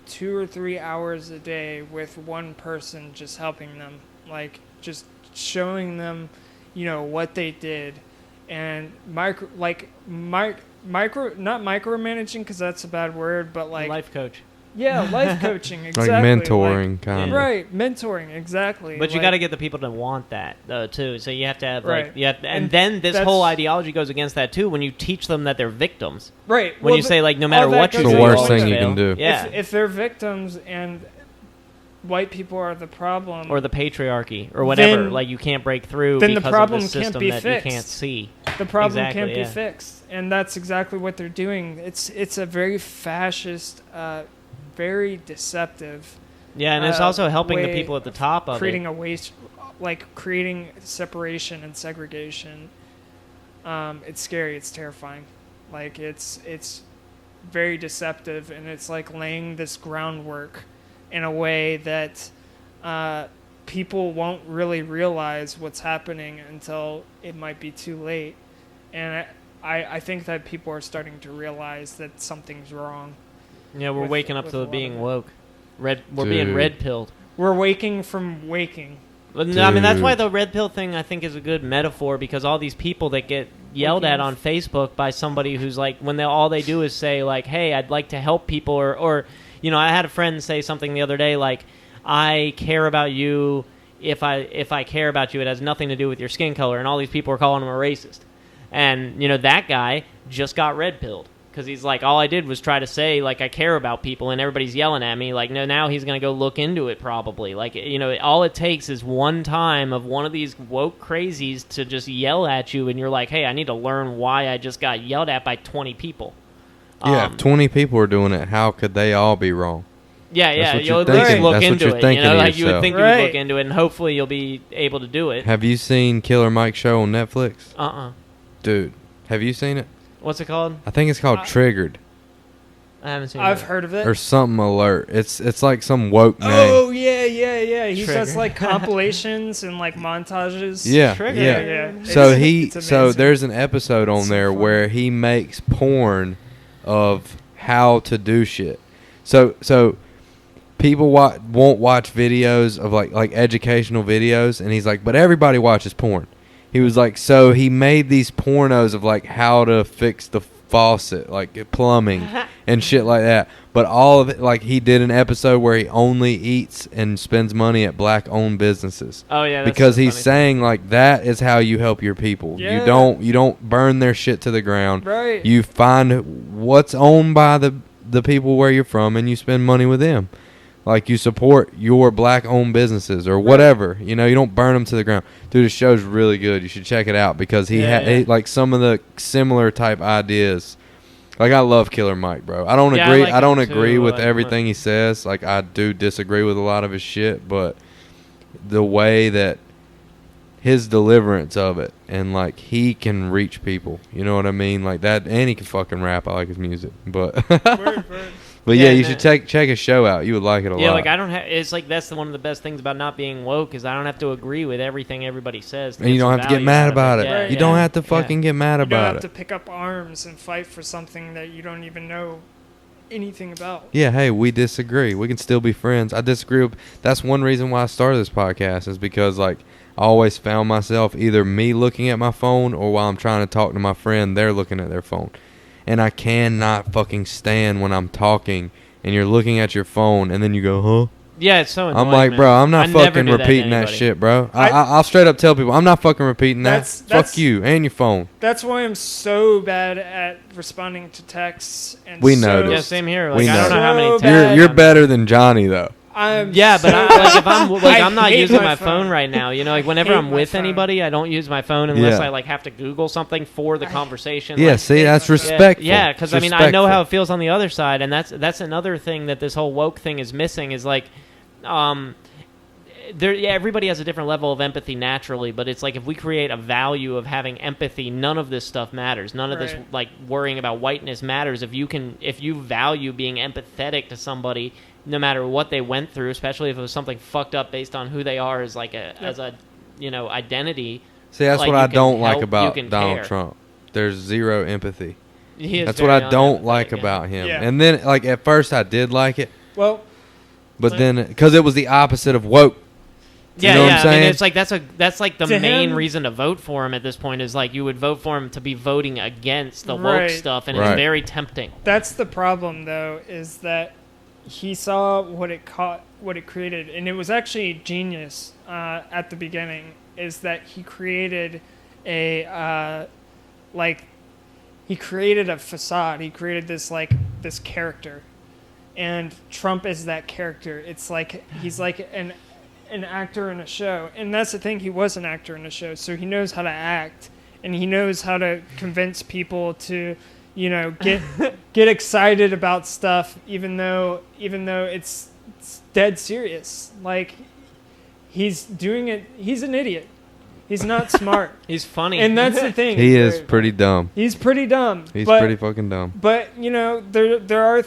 2 or 3 hours a day with one person, just helping them, like just showing them what they did, and not micromanaging, because that's a bad word, but like life coach. Yeah, life coaching, exactly. Like mentoring, kind of. Right, mentoring, exactly. But you got to get the people to want that, though, too. So you have to have, Right. and then this whole ideology goes against that, too, when you teach them that they're victims. Right. When you say, like, no matter all that what you goes do, the worst always thing you fail. can do. Yeah. If they're victims and white people are the problem, Or the patriarchy, or whatever. Then- Like, you can't break through then the because problem of the can't system be that fixed. you can't see. the problem Exactly, can't be yeah. fixed, and that's exactly what they're doing. It's a very fascist, very deceptive. Yeah, and it's also helping the way people at the top of creating it. a waste, like creating separation and segregation. It's scary. It's terrifying. Like it's very deceptive, and it's like laying this groundwork in a way that people won't really realize what's happening until it might be too late. And I think that people are starting to realize that something's wrong. Yeah, we're with- waking up with to a lot being of it. woke. We're being Dude. red-pilled. We're waking from waking. But, I mean, that's Dude. why the red pill thing, I think, is a good metaphor, because all these people that get yelled at on Facebook by somebody who's like, when all they do is say, like, hey, I'd like to help people, or I had a friend say something the other day, like, I care about you. If I care about you, it has nothing to do with your skin color, and all these people are calling him a racist. And, that guy just got red pilled. Because he's like, all I did was try to say, like, I care about people, and everybody's yelling at me. Like, no, now he's going to go look into it probably. Like, all it takes is one time of one of these woke crazies to just yell at you, and you're like, hey, I need to learn why I just got yelled at by 20 people. Yeah, if 20 people are doing it, how could they all be wrong? Yeah, That's what you'll you're at least thinking. look That's what into you're it. thinking You know, to like you would yourself. think you would Right. look into it, and hopefully you'll be able to do it. Have you seen Killer Mike's show on Netflix? Dude, have you seen it? What's it called? I think it's called Triggered I haven't seen I've it. heard of it. or something alert. It's like some woke name. Oh yeah. He Trigger. does like compilations and like montages. Yeah, Trigger. yeah. Yeah. So It's so amazing. there's an episode on It's so there funny. where he makes porn of how to do shit. So people won't watch videos of like educational videos, and he's like, but everybody watches porn. He was like, so he made these pornos of like how to fix the faucet, like plumbing and shit like that. But all of it, like he did an episode where he only eats and spends money at black-owned businesses. Oh yeah, that's Because the he's funny saying like that is how you help your people. Yeah. You don't burn their shit to the ground. Right. You find what's owned by the people where you're from, and you spend money with them. Like you support your black-owned businesses or whatever. You know, you don't burn them to the ground. Dude, the show's really good. You should check it out because he Yeah. like some of the similar type ideas. Like I love Killer Mike, bro. I don't Yeah, I agree. like I don't him, agree too. with Like, everything he says. Like I do disagree with a lot of his shit, but the way that his deliverance of it and like he can reach people, you know what I mean? Like that, and he can fucking rap. I like his music, but Word. but Yeah, yeah, you and should check his show out. You would like it a lot. Yeah, like I don't have. It's like that's one of the best things about not being woke is I don't have to agree with everything everybody says. And you don't have to get mad about it. Yeah, You yeah. don't have to fucking get mad You don't about have to it. pick up arms and fight for something that you don't even know anything about. Yeah, hey, we disagree. We can still be friends. I disagree with. That's one reason why I started this podcast is because like I always found myself either me looking at my phone or while I'm trying to talk to my friend, they're looking at their phone, and I cannot fucking stand when I'm talking and you're looking at your phone and then you go, huh? Yeah, it's so annoying. I'm like, man. bro, I'm I not never fucking do that to repeating that anybody. shit, bro. I- I'll straight up tell people, I'm not fucking repeating that. That's- Fuck you and your phone. That's why I'm so bad at responding to texts. And We so, noticed. Yeah, same here. We Like I don't know. know how many. So texts bad. You're I'm- better than Johnny though. Yeah, but like if I'm like I I'm not hate using my my phone. phone right now. You know, like whenever Hate I'm my with phone. anybody, I don't use my phone unless Yeah. I like have to Google something for the conversation. Yeah, like, see, that's Yeah. respectful. Yeah, because It's I mean, I know how respectful. it feels on the other side, and that's another thing that this whole woke thing is missing. Is like, everybody has a different level of empathy naturally, but it's like if we create a value of having empathy, none of this stuff matters. None of this Right. like worrying about whiteness matters. If you value being empathetic to somebody, no matter what they went through, especially if it was something fucked up based on who they are as like as a identity. See, that's like, what you I can don't like help, about you can Donald care. Trump. There's zero empathy. He is That's what very I don't like unempathetic, yeah. about him. Yeah. And then, like, at first I did like it, Well, but Like- then, because it was the opposite of woke. Yeah, know what I'm yeah. I saying? mean, it's like that's like the To main him- reason to vote for him at this point is like you would vote for him to be voting against the woke Right. stuff, and Right. it's very tempting. that's the problem, though, is that he saw what it created, and it was actually genius at the beginning. Is that he created he created a facade. He created this character, and Trump is that character. It's like he's like an actor in a show, and that's the thing. He was an actor in a show, so he knows how to act, and he knows how to convince people to, get excited about stuff, even though it's dead serious. Like he's doing it. He's an idiot. He's not smart, He's funny, and that's the thing. He is pretty dumb. He's pretty dumb. He's but, pretty fucking dumb. But there are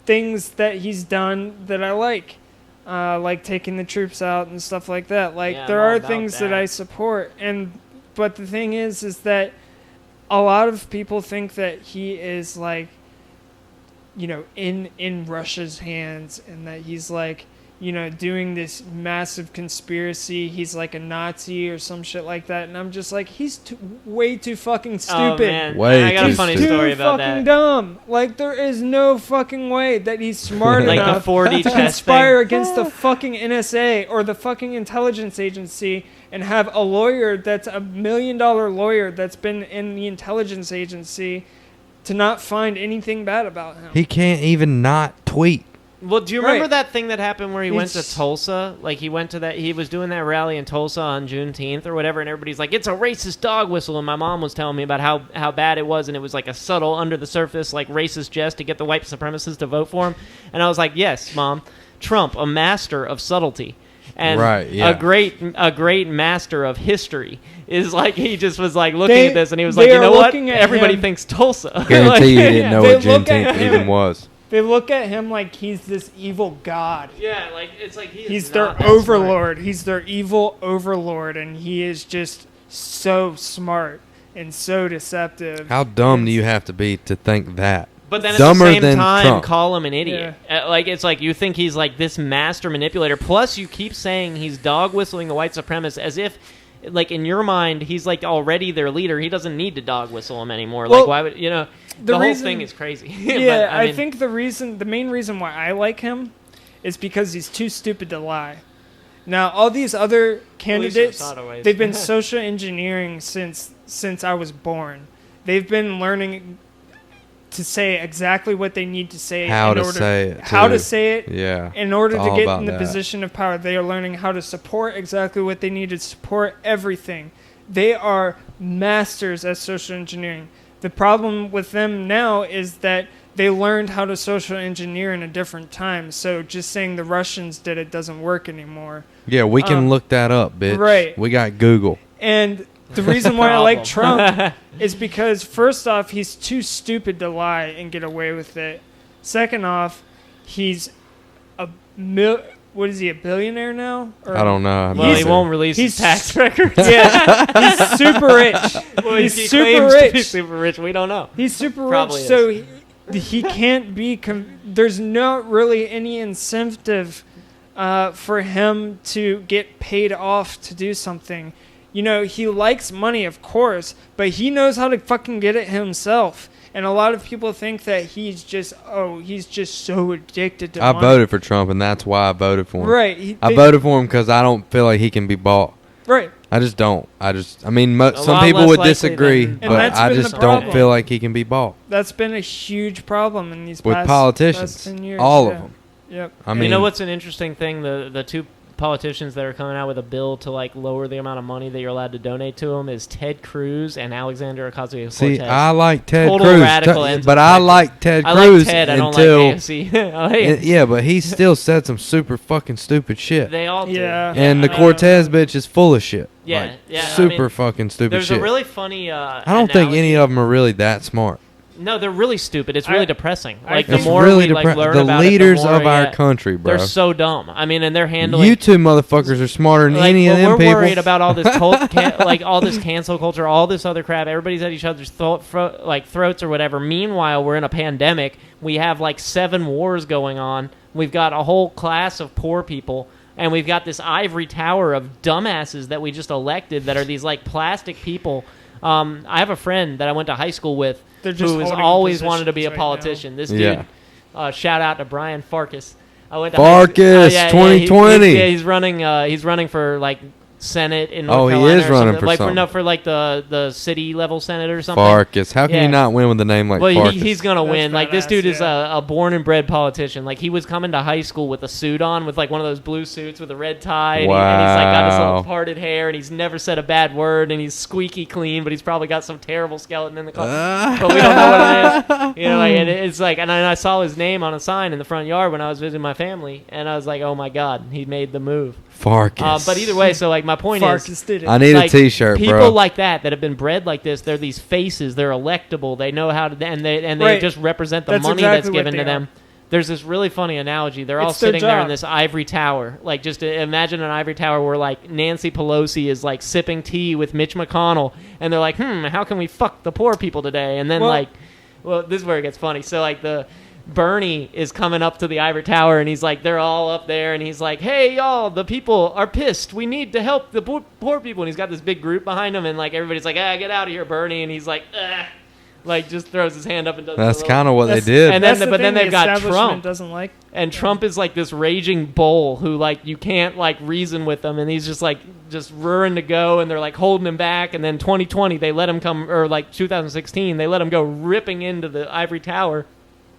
things that he's done that I like taking the troops out and stuff like that. Like Yeah, there I'm all are about things that that. I support, but the thing is that a lot of people think that he is like, in Russia's hands, and that he's like, doing this massive conspiracy. He's like a Nazi or some shit like that, and I'm just like, he's way too fucking stupid. Oh, man. Way I got a too funny stupid. story Too about fucking that. dumb. Like there is no fucking way that he's smart Like the enough 4D to chess conspire thing. against the fucking NSA or the fucking intelligence agency and have a lawyer that's $1 million lawyer that's been in the intelligence agency to not find anything bad about him. He can't even not tweet. Well, do you remember Right. that thing that happened where he went to He's- Tulsa? Like, he was doing that rally in Tulsa on Juneteenth or whatever, and everybody's like, it's a racist dog whistle, and my mom was telling me about how bad it was, and it was like a subtle, under-the-surface, like, racist jest to get the white supremacists to vote for him. And I was like, yes, Mom, Trump, a master of subtlety. And Right, yeah. a great master of history is like, he just was like looking They- at this, and he was they like, you are know what? looking at Everybody him- thinks Tulsa. Guarantee you Like, didn't know They what look at Juneteenth him- even was. They look at him like he's this evil god. Yeah, like it's like He's their overlord. He's their evil overlord, and he is just so smart and so deceptive. How dumb do you have to be to think that? But then at Dumber the same than time, Trump. call him an idiot. Like, it's like you think he's like this master manipulator. Plus, you keep saying he's dog whistling the white supremacists as if, like, in your mind, he's like already their leader. He doesn't need to dog whistle him anymore. Well, like, why would the whole reason- thing is crazy. Yeah, But, I mean, think the main reason why I like him is because he's too stupid to lie. Now, all these other candidates, Soto ways. they've been social engineering since I was born. They've been learning to say exactly what they need to say. How in to order, say it, How too. to say it. Yeah. In order It's to all get about in the that. position of power, they are learning how to support exactly what they need to support everything. They are masters at social engineering. The problem with them now is that they learned how to social engineer in a different time. So just saying the Russians did it doesn't work anymore. Yeah, we can look that up, bitch. right. We got Google. And the reason why I like Problem. Trump is because, first off, he's too stupid to lie and get away with it. Second off, he's what is he, a billionaire now? Or- I don't know. well, he he's- won't release his he's- tax records. Yeah, he's super rich. Well, he's he super claims to be rich. super rich. We don't know. He's super Probably rich, so he can't be. There's not really any incentive for him to get paid off to do something. You know, he likes money, of course, but he knows how to fucking get it himself. And a lot of people think that he's just so addicted to I money. voted for Trump, and that's why I voted for him. Right. I voted for him because I don't feel like he can be bought. Right. I just don't. I mean, some lot people less would likely disagree, than- And but that's I been the just don't problem. feel like he can be bought That's been a huge problem in these with past politicians. 10 years. All yeah. of them. Yep. I mean, you know what's an interesting thing? The two politicians that are coming out with a bill to like lower the amount of money that you're allowed to donate to them is Ted Cruz and Alexander Ocasio-Cortez. See, I like Ted Total Cruz, radical ends but of I spectrum. like Ted I Cruz like Ted. I don't until like AOC. I like- yeah, but he still said some super fucking stupid shit. they all do. Yeah. And the I- Cortez bitch is full of shit. Yeah, Like, yeah, I super mean, fucking stupid There's shit. a really funny. I don't think any of them are really that smart. No, they're really stupid. It's really I- depressing. I Like the think- It's more really we like learn the about leaders it, the more, of our yeah, country, bro. they're so dumb. I mean, and they're handling. You two motherfuckers are smarter than like, any of when them we're people. worried about all this like all this cancel culture, all this other crap. Everybody's at each other's throats or whatever. Meanwhile, we're in a pandemic. We have like 7 wars going on. We've got a whole class of poor people, and we've got this ivory tower of dumbasses that we just elected that are these like plastic people. I have a friend that I went to high school with They're just who has holding always wanted to be a positions right politician. This dude, Yeah. shout out to Brian Farkas. I went to Farkas, high, 2020. he's running for like Senate in Oh, North he Carolina is or running something. for like something. for like the city level Senate or something. Farkas. How can Yeah. you not win with a name like Well, Farkas? he's gonna That's win. Like this badass, dude is yeah. a born and bred politician. Like he was coming to high school with a suit on, with like one of those blue suits with a red tie, and, and he's like got his Wow. little parted hair, and he's never said a bad word, and he's squeaky clean, but he's probably got some terrible skeleton in the closet. But we don't know what it is. You know, like and it's like, and I saw his name on a sign in the front yard when I was visiting my family, and I was like, oh my god, he made the move. Farkas. But either way, so like my point Farkas is. did it. I need Like, a T-shirt, people bro. like that have been bred like this. They're these faces. They're electable. They know how to, and they Right. just represent the That's money exactly that's what given they to are. them. There's this really funny analogy. They're all It's their sitting there in job. this ivory tower. Like, just imagine an ivory tower where, like, Nancy Pelosi is, like, sipping tea with Mitch McConnell. And they're like, how can we fuck the poor people today? And then, Well- this is where it gets funny. So, like, Bernie is coming up to the ivory tower, and he's like, they're all up there, and he's like, hey, y'all, the people are pissed. We need to help the poor people. And he's got this big group behind him, and, like, everybody's like, get out of here, Bernie. And he's like, like, just throws his hand up and does That's a kind of what they That's- did. And then- That's the but then thing they've the got establishment Trump. doesn't like. And Trump is like this raging bull who, like, you can't, like, reason with him. And he's just, like, just rearing to go. And they're, like, holding him back. And then 2020, they let him come, or, like, 2016, they let him go ripping into the ivory tower.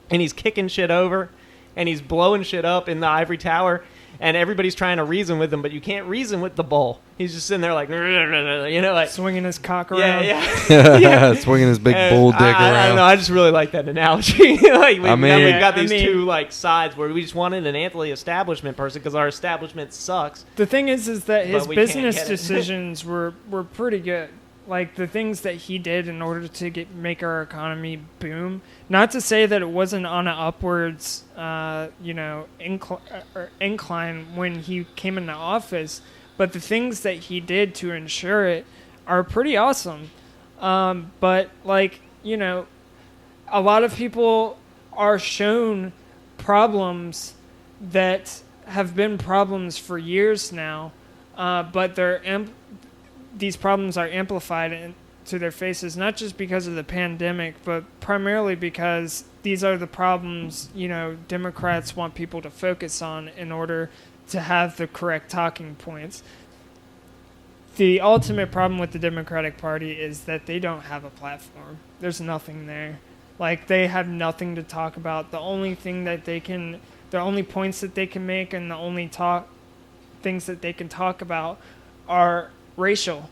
And he's kicking shit over. and he's blowing shit up in the ivory tower, and everybody's trying to reason with him, but you can't reason with the bull. He's just sitting there like, like swinging his cock around. Yeah. Swinging his big And bull dick around. I don't know. I just really like that analogy. Like we've got these I mean- two like sides where we just wanted an anti-establishment person because our establishment sucks. The thing is that his But we can't business get it. decisions were pretty good. Like the things that he did in order to make our economy boom. Not to say that it wasn't on an upwards, incline when he came into office, but the things that he did to ensure it are pretty awesome. But a lot of people are shown problems that have been problems for years now, but these problems are amplified to their faces, not just because of the pandemic, but primarily because these are the problems, Democrats want people to focus on in order to have the correct talking points. The ultimate problem with the Democratic Party is that they don't have a platform. There's nothing there. Like, they have nothing to talk about. The only points that they can make and the only things that they can talk about are racial.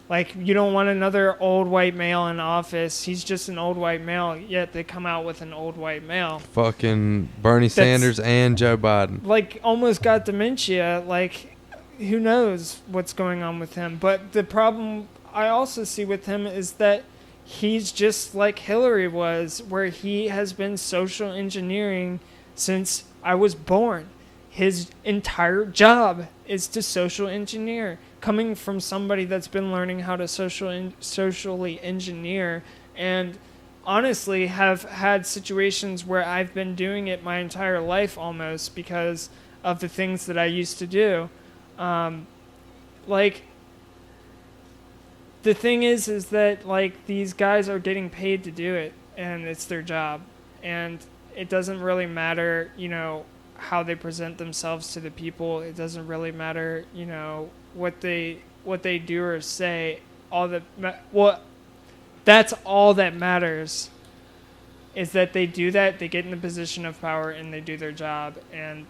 Like, you don't want another old white male in office. He's just an old white male, yet they come out with an old white male. Fucking Bernie Sanders and Joe Biden. Like, almost got dementia. Like, who knows what's going on with him. But the problem I also see with him is that he's just like Hillary was, where he has been social engineering since I was born. His entire job is to social engineer. Coming from somebody that's been learning how to socially engineer, and honestly have had situations where I've been doing it my entire life almost because of the things that I used to do. The thing is that like these guys are getting paid to do it, and it's their job, and it doesn't really matter, how they present themselves to the people. It doesn't really matter, what they do or say. That's all that matters, is that they do that, they get in a position of power, and they do their job, and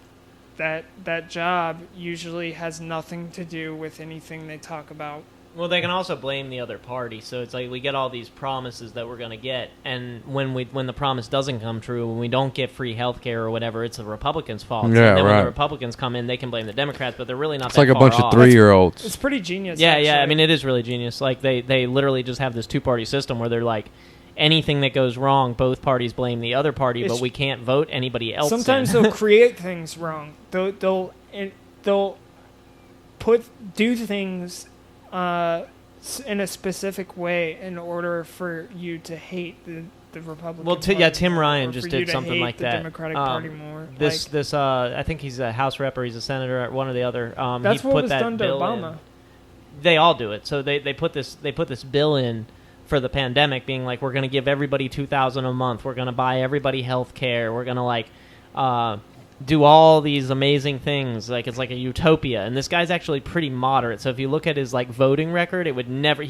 that job usually has nothing to do with anything they talk about. Well, they can also blame the other party. So it's like we get all these promises that we're going to get, and when the promise doesn't come true, when we don't get free health care or whatever, it's the Republicans' fault. Yeah, and then when right. the Republicans come in, they can blame the Democrats, but they're really not It's that like a far bunch off. of 3-year-olds. It's pretty genius. Yeah, actually. I mean, it is really genius. Like they literally just have this two-party system where they're like, anything that goes wrong, both parties blame the other party, but we can't vote anybody else. Sometimes in. they'll create things wrong. They'll do things in a specific way in order for you to hate the Republican Party. Well, Tim more, Ryan or just for you did to something hate like the that. Democratic Party more. I think he's a House rep or he's a senator, one or the other. That's he what put was that done to bill Obama. in. They all do it. So they put this bill in for the pandemic, being like, we're going to give everybody $2,000 a month. We're going to buy everybody health care. We're going to do all these amazing things. Like, it's like a utopia. And this guy's actually pretty moderate. So if you look at his voting record, he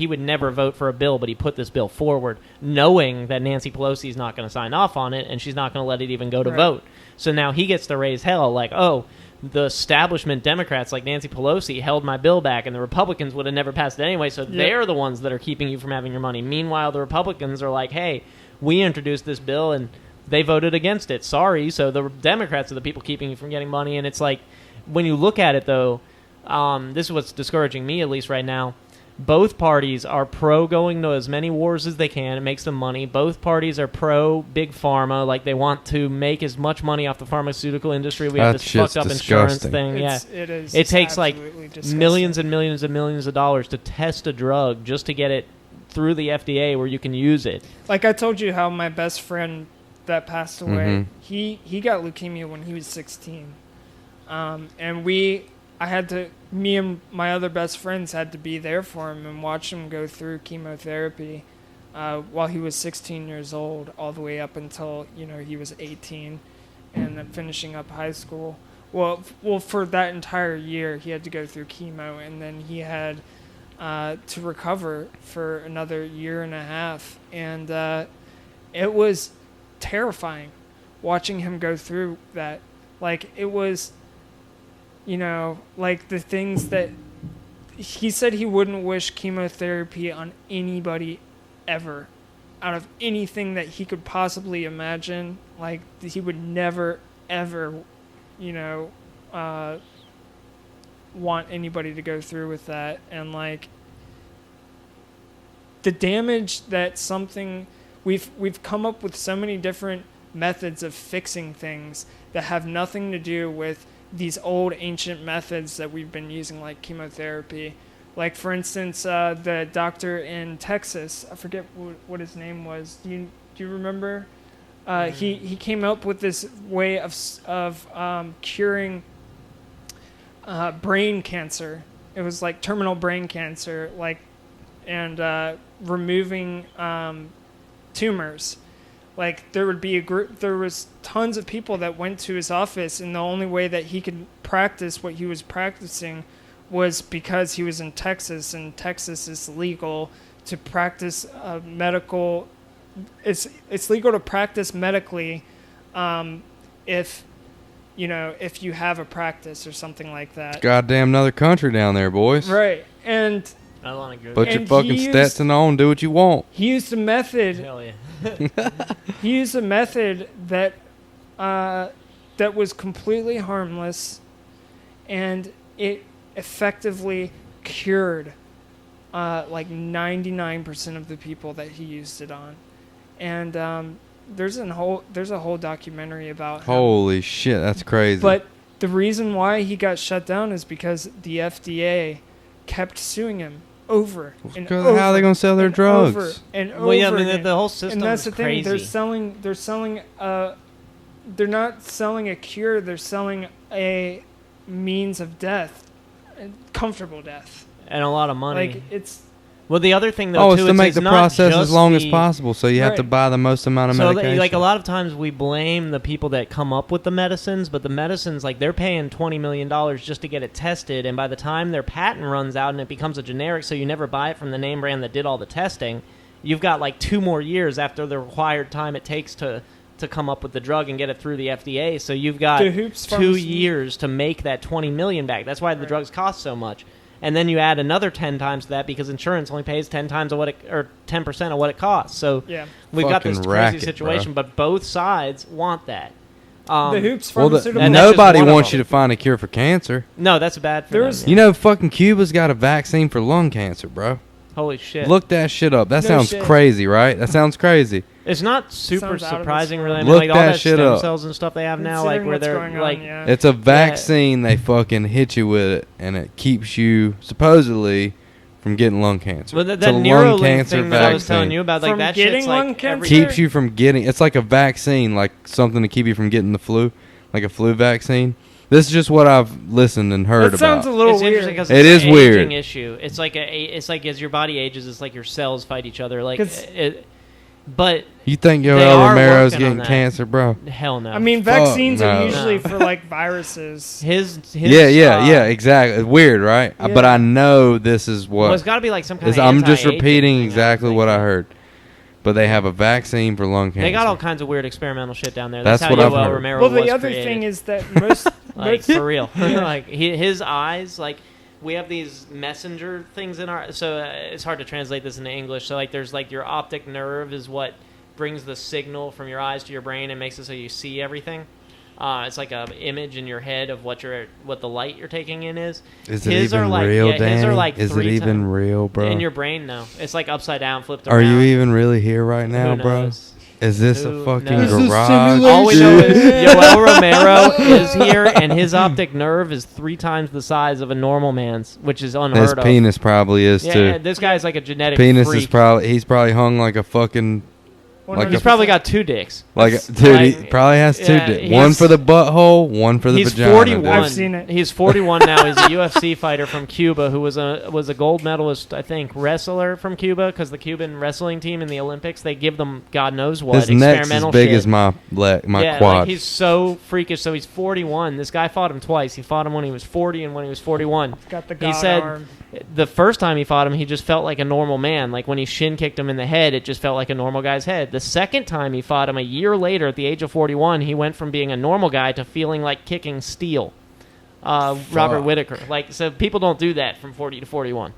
would never vote for a bill, but he put this bill forward knowing that Nancy Pelosi is not going to sign off on it, and she's not going to let it even go to vote. So now he gets to raise hell like, oh, the establishment Democrats like Nancy Pelosi held my bill back, and the Republicans would have never passed it anyway, so they're the ones that are keeping you from having your money. Meanwhile, the Republicans are like, hey, we introduced this bill, and they voted against it. Sorry. So the Democrats are the people keeping you from getting money. And it's like, when you look at it, though, this is what's discouraging me, at least right now. Both parties are pro going to as many wars as they can. It makes them money. Both parties are pro big pharma. Like, they want to make as much money off the pharmaceutical industry. We have That this shit's fucked up insurance disgusting. thing. It is. It takes like absolutely disgusting. millions and millions and millions of dollars to test a drug just to get it through the FDA where you can use it. Like I told you how my best friend that passed away, he got leukemia when he was 16. And me and my other best friends had to be there for him and watch him go through chemotherapy while he was 16 years old, all the way up until, he was 18 and then finishing up high school. Well, for that entire year, he had to go through chemo, and then he had to recover for another year and a half. And it was terrifying. watching him go through that. Like, it was, like the things that he said he wouldn't wish chemotherapy on anybody ever, out of anything that he could possibly imagine. Like, he would never, ever, want anybody to go through with that. And, like, the damage that something... We've come up with so many different methods of fixing things that have nothing to do with these old ancient methods that we've been using, like chemotherapy. Like, for instance, the doctor in Texas, I forget what his name was. Do you remember? He came up with this way of curing brain cancer. It was like terminal brain cancer, and removing tumors. Like, there would be there was tons of people that went to his office, and the only way that he could practice what he was practicing was because he was in Texas, and Texas is legal to practice medical. It's legal to practice medically, if you have a practice or something like that. Goddamn another country down there, boys. Right, and I want to go. Put your And fucking he used- Stetson on, do what you want. he used a method. Hell yeah. He used a method that was completely harmless, and it effectively cured like 99% of the people that he used it on. And there's a whole documentary about him. Holy shit, that's crazy. But the reason why he got shut down is because the FDA kept suing him over and Because over. how are they gonna sell their and drugs? Over and over Well, yeah, I mean, again. the whole system And that's is the thing. crazy. They're selling. They're not selling a cure. They're selling a means of death, a comfortable death. And a lot of money. Like, it's Well, the other thing, though, Oh, too, it's to make it's the not process as just long as the- possible, so you have to Right. buy the most amount of So, medication. like, a lot of times we blame the people that come up with the medicines, but the medicines, like, they're paying $20 million just to get it tested, and by the time their patent runs out and it becomes a generic, so you never buy it from the name brand that did all the testing, you've got, like, 2 more years after the required time it takes to come up with the drug and get it through the FDA. So you've got The Hoops 2 Pharmacy- years to make that $20 million back. That's why the Right. drugs cost so much. And then you add another 10 times that because insurance only pays 10 times of what or 10% of what it costs. So yeah. we've got this Fucking crazy racket, situation, bro. but both sides want that. The Hoops well, Pharmaceutical. and that's just nobody one of wants them. you to find a cure for cancer. No, that's bad for There's- them. You know, fucking Cuba's got a vaccine for lung cancer, bro. Holy shit. Look that shit up. That No sounds shit. crazy, right? That sounds crazy. It's not super Sounds out of this surprising, world. really. I mean, Look like all that that shit stem up. cells and stuff they have now, like Considering where what's they're going on, like, yeah. It's a vaccine. They fucking hit you with it, and it keeps you supposedly from getting lung cancer. well, that It's a Neuralink lung cancer thing that I was vaccine. telling you about, like From that getting shit's like lung cancer? Keeps you from getting. It's like a vaccine, like something to keep you from getting the flu, like a flu vaccine. This is just what I've listened and heard That sounds about. a little It's interesting weird. because It it's is an weird. aging issue. It's like it's like as your body ages, it's like your cells fight each other. Like, 'Cause- You think They Yoel are Romero's working on getting that. cancer, bro? hell no. I mean, Fuck vaccines no. are usually No. for like viruses. his Yeah, exactly. It's weird, right? Yeah. But I know this is what. Well, it's got to be like some kind of. I'm just anti-aging repeating thing, exactly think. what I heard. But they have a vaccine for lung cancer. They got all kinds of weird experimental shit down there. That's That's, what how I've Yoel heard. Romero Well, was the other created. thing is that most, like most for real, like his eyes, like we have these messenger things in our. So it's hard to translate this into English. So like, there's like your optic nerve is what brings the signal from your eyes to your brain and makes it so you see everything. It's like a image in your head of what the light you're taking in is. Is it His even are like, real, yeah, his are Danny? like Is it 3 even times- real, bro? In your brain, no. It's like upside down, flipped Are around. you even really here right now, Who bro? knows? Is this Who a fucking knows? Is this garage? All we know is dude? Yoel Romero is here, and his optic nerve is 3 times the size of a normal man's, which is unheard His of. penis probably is Yeah, too. this guy's like a genetic Penis freak. is he's probably hung like a fucking like He's a- probably got 2 dicks. like That's dude. He like- probably has 2 yeah, dicks. he's- One for the butthole, one for the He's vagina. 41. dude. I've seen it. He's 41 now. He's a UFC fighter from Cuba who was a gold medalist, I think, wrestler from Cuba because the Cuban wrestling team in the Olympics, they give them God knows what His neck's as experimental big shit. as my yeah, quad. like he's so freakish. So he's 41. This guy fought him twice. He fought him when he was 40 and when he was 41. got the He god said arm. the first time he fought him, he just felt like a normal man. Like when he shin kicked him in the head, it just felt like a normal guy's head. The second time he fought him a year later at the age of 41, he went from being a normal guy to feeling like kicking steel. Robert Whitaker. Like, so people don't do that from 40 to 41.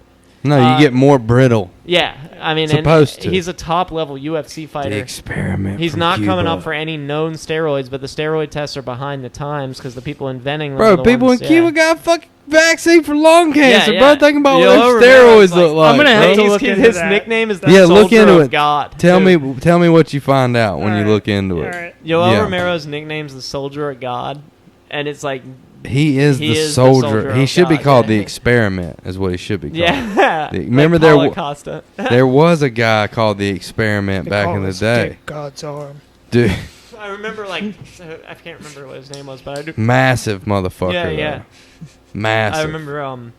No, you get more brittle. Yeah, I mean, Supposed to. he's a top-level UFC fighter. The experiment. He's from not Cuba. coming up for any known steroids, but the steroid tests are behind the times because the people inventing them. Bro, are the people ones, in Cuba got fucking vaccine for lung cancer, bro. Think about Yo, what those Romero's steroids look like. I'm gonna have bro. to look into his that. nickname is the Yeah, Soldier look into of it. God. Tell dude. me what you find out when you Alright. look into All it. right. Yoel Yeah. Romero's nickname's the Soldier of God, and it's like, He is He the is the soldier. soldier He of should be God, called yeah. the experiment, is what he should be called. yeah. Remember like there Paulo wa- Costa. There was a guy called the experiment They back call in the us day. Dick God's arm. Dude, I remember, like, I can't remember what his name was, but I do. massive motherfucker. Yeah, though. yeah. Massive. I remember.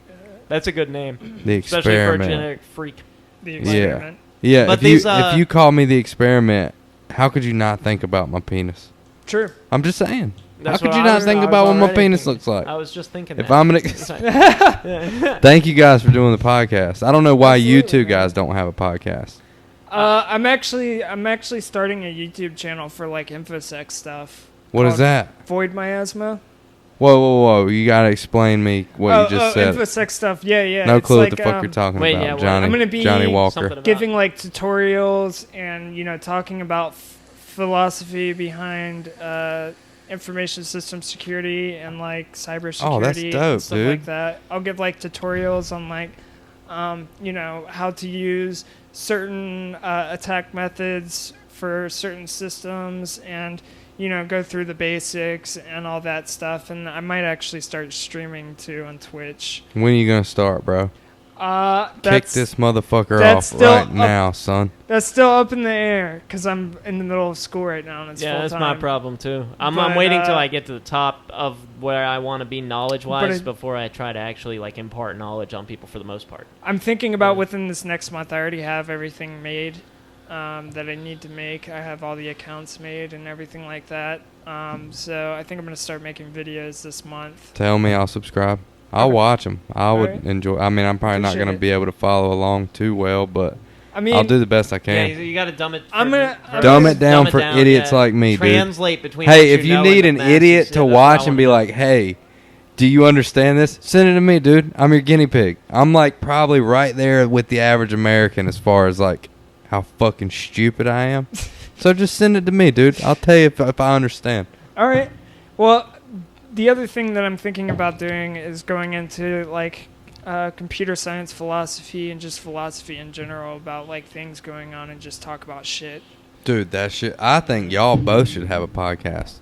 That's a good name, The especially for a experiment. genetic freak. The experiment. Yeah, But if you these, if you call me the experiment, how could you not think about my penis? True. I'm just saying. That's how could what you I not was- think I was about what my already penis thinking. looks like? I was just thinking If that. I'm an Thank you guys for doing the podcast. I don't know why you Absolutely, two guys don't have a podcast. I'm actually starting a YouTube channel for like infosec stuff. What is called that? Void miasma. Whoa. You gotta explain me what you just said. Infosec stuff. Yeah. No It's clue like, what the fuck you're talking wait, about, yeah, what- Johnny. I'm gonna be Johnny Walker. something about- Giving like tutorials and talking about philosophy behind information system security and like cybersecurity Oh, that's dope, and stuff dude. like that. I'll give like tutorials on like how to use certain attack methods for certain systems and go through the basics and all that stuff. And I might actually start streaming too on Twitch. When are you gonna start, bro? Kick That's this motherfucker that's off still right up- now, son. That's still up in the air because I'm in the middle of school right now and it's Yeah, full that's time. my problem too. I'm But, waiting till I get to the top of where I want to be knowledge-wise But before I try to actually like impart knowledge on people for the most part. I'm thinking about within this next month. I already have everything made that I need to make. I have all the accounts made and everything like that. So I think I'm gonna start making videos this month. Tell me, I'll subscribe. I'll watch them. I would Alright. enjoy. I mean, I'm probably not Appreciate gonna it. be able to follow along too well, but I mean, I'll do the best I Yeah, can. you got to dumb it. I'm gonna- I'm Dumb it down for idiots like me, dude. Translate between. Hey, what if you know need and an the masses. idiot Yeah, to that's what watch I and be wanna like, "Hey, do you understand this?" Send it to me, dude. I'm your guinea pig. I'm like probably right there with the average American as far as like how fucking stupid I am. So just send it to me, dude. I'll tell you if I understand. all right. Well, the other thing that I'm thinking about doing is going into like computer science philosophy and just philosophy in general about like things going on and just talk about shit. Dude, that shit. I think y'all both should have a podcast.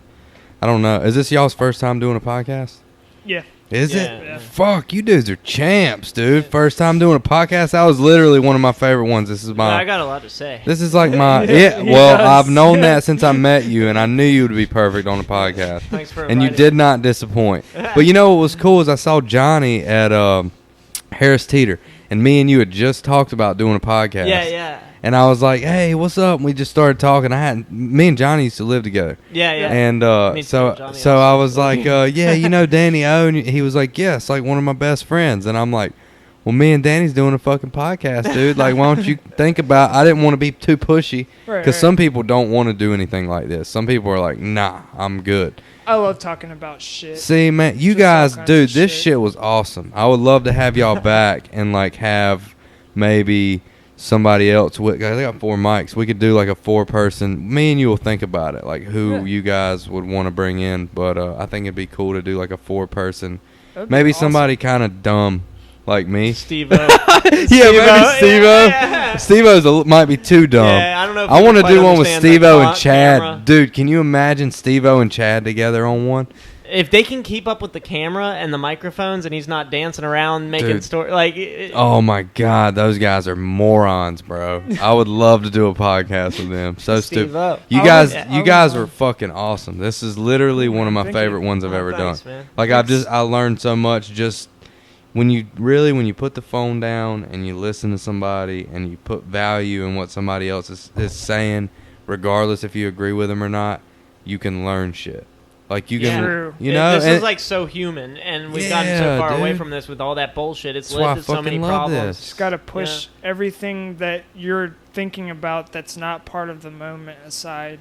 I don't know. Is this y'all's first time doing a podcast? Yeah. Is Yeah. it? Yeah. Fuck, you dudes are champs, dude. First time doing a podcast. That was literally one of my favorite ones. This is Yeah, my. I got a lot to say. This is like my. Yeah, Yeah. he Well, does. I've known that since I met you, and I knew you would be perfect on a podcast. Thanks for And you inviting did not disappoint. But you know what was cool is I saw Johnny at Harris Teeter, and me and you had just talked about doing a podcast. Yeah. And I was like, "Hey, what's up?" And we just started talking. Me and Johnny used to live together. Yeah. And Me too, so Johnny so also. I was like, "Yeah, you know Danny O?" And he was like, "Yeah, it's like one of my best friends." And I'm like, "Well, me and Danny's doing a fucking podcast, dude. Like, why don't you think about?" I didn't want to be too pushy because some people don't want to do anything like this. Some people are like, "Nah, I'm good." I love talking about shit. See, man, you Just guys, all kinds dude, of this shit. shit was awesome. I would love to have y'all back and like have maybe somebody else with. Guys, I got 4 mics. We could do like a 4-person. Me and you will think about it, like who Yeah. you guys would want to bring in. But I think it'd be cool to do like a 4-person. That'd be Maybe awesome. somebody kind of dumb like me. Steve-O. Yeah, maybe Steve-O. Yeah. Steve-O's might be too dumb. Yeah, I don't know if I you want to quite do one with understand the Steve-O and clock Chad. camera. Dude, can you imagine Steve-O and Chad together on one? If they can keep up with the camera and the microphones, and he's not dancing around making Dude. story like. Oh my god, those guys are morons, bro. I would love to do a podcast with them. So stupid. Steve-O. You Oh, guys, yeah. you Oh, guys yeah. were fucking awesome. This is literally one of my Thank you. favorite ones I've Oh, ever thanks, done. man. Like I learned so much just when you put the phone down and you listen to somebody and you put value in what somebody else is saying, regardless if you agree with them or not, you can learn shit. Like you can, True. you know, this and is like so human, and we've gotten so Yeah, far away dude. from this with all that bullshit. It's That's why I led to so many fucking love problems. this. Just got to push everything that you're thinking about that's not part of the moment aside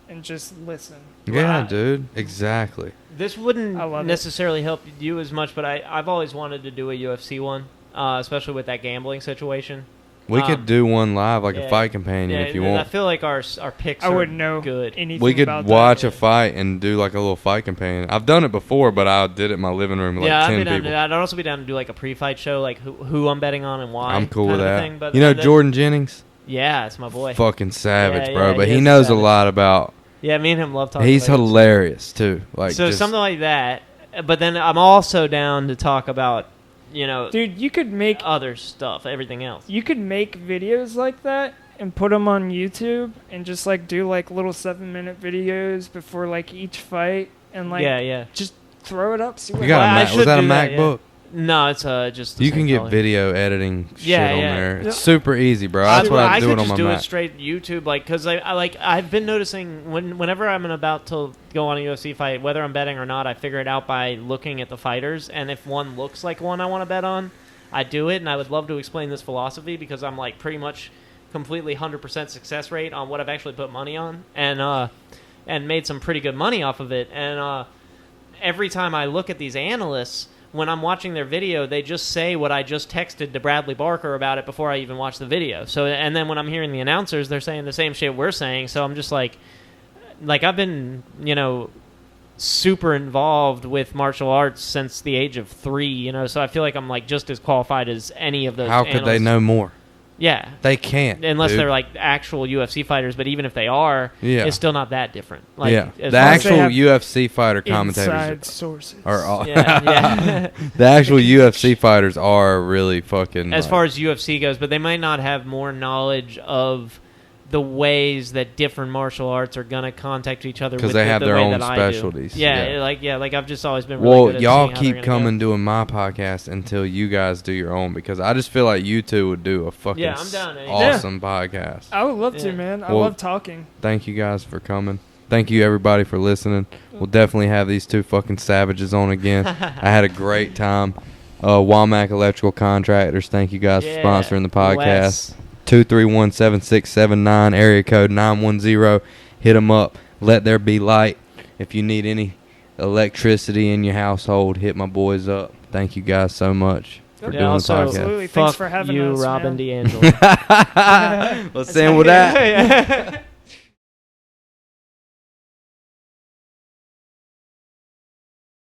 and just listen. yeah, Right. dude, exactly. This wouldn't I love it. necessarily help you as much, but I've always wanted to do a UFC one, especially with that gambling situation. We could do one live, like a yeah. fight companion, if you and I want. feel like our picks I are wouldn't know good. anything We could about watch that. a fight and do like a little fight companion. I've done it before, but I did it in my living room with like Yeah, I'd 10 be down to people. that. I'd also be down to do like a pre-fight show, like who I'm betting on and why. I'm cool with kind of that. Thing. But You know then- Jordan Jennings? Yeah, it's my boy. Fucking savage, Yeah, bro. yeah, But he he is knows a savage. lot about. Yeah, me and him love talking. He's about it. hilarious too. Like So just, something like that. But then I'm also down to talk about, Dude, you could make other stuff, everything else. you could make videos like that and put them on YouTube and just like do like little 7-minute videos before like each fight and like yeah. just throw it up. See what You got Well, I a should was that a do that, MacBook? No, it's just. The You same can get color. video editing shit Yeah, on yeah. there. Yeah. It's super easy, bro. That's what I do could it on just my do Mac. it straight YouTube, like, because I've been noticing whenever I'm about to go on a UFC fight, whether I'm betting or not, I figure it out by looking at the fighters, and if one looks like one I want to bet on, I do it. And I would love to explain this philosophy because I'm like pretty much completely 100% success rate on what I've actually put money on, and made some pretty good money off of it. And every time I look at these analysts, when I'm watching their video, they just say what I just texted to Bradley Barker about it before I even watch the video. So, and then when I'm hearing the announcers, they're saying the same shit we're saying. So I'm just like I've been, super involved with martial arts since the age of 3, so I feel like I'm like just as qualified as any of those How could they analysts. know more? Yeah. They can't. Unless dude. they're like actual UFC fighters, but even if they are, Yeah. it's still not that different. Like, yeah, as the far as- actual they have UFC fighter commentators inside sources. are all. yeah. The actual UFC fighters are really fucking. As far as UFC goes, but they might not have more knowledge of the ways that different martial arts are gonna contact each other 'Cause with they the have their way own that I do. specialties. Yeah, Yeah. like I've just always been really Well, good at y'all seeing how they're keep gonna coming doing my podcast until you guys do your own, because I just feel like you two would do a fucking Yeah, I'm down, anytime. awesome podcast. I would love Yeah. to, man. I Well- love talking. Thank you guys for coming. Thank you everybody for listening. We'll definitely have these two fucking savages on again. I had a great time. Walmack Electrical Contractors, thank you guys Yeah, for sponsoring the podcast. Wes. 231-7679, area code 910. Hit them up. Let there be light. If you need any electricity in your household, hit my boys up. Thank you guys so much for Yeah, doing also- the podcast. Absolutely. Fuck Thanks for having you, us, Robin man. D'Angelo. Let's end with that. Yeah.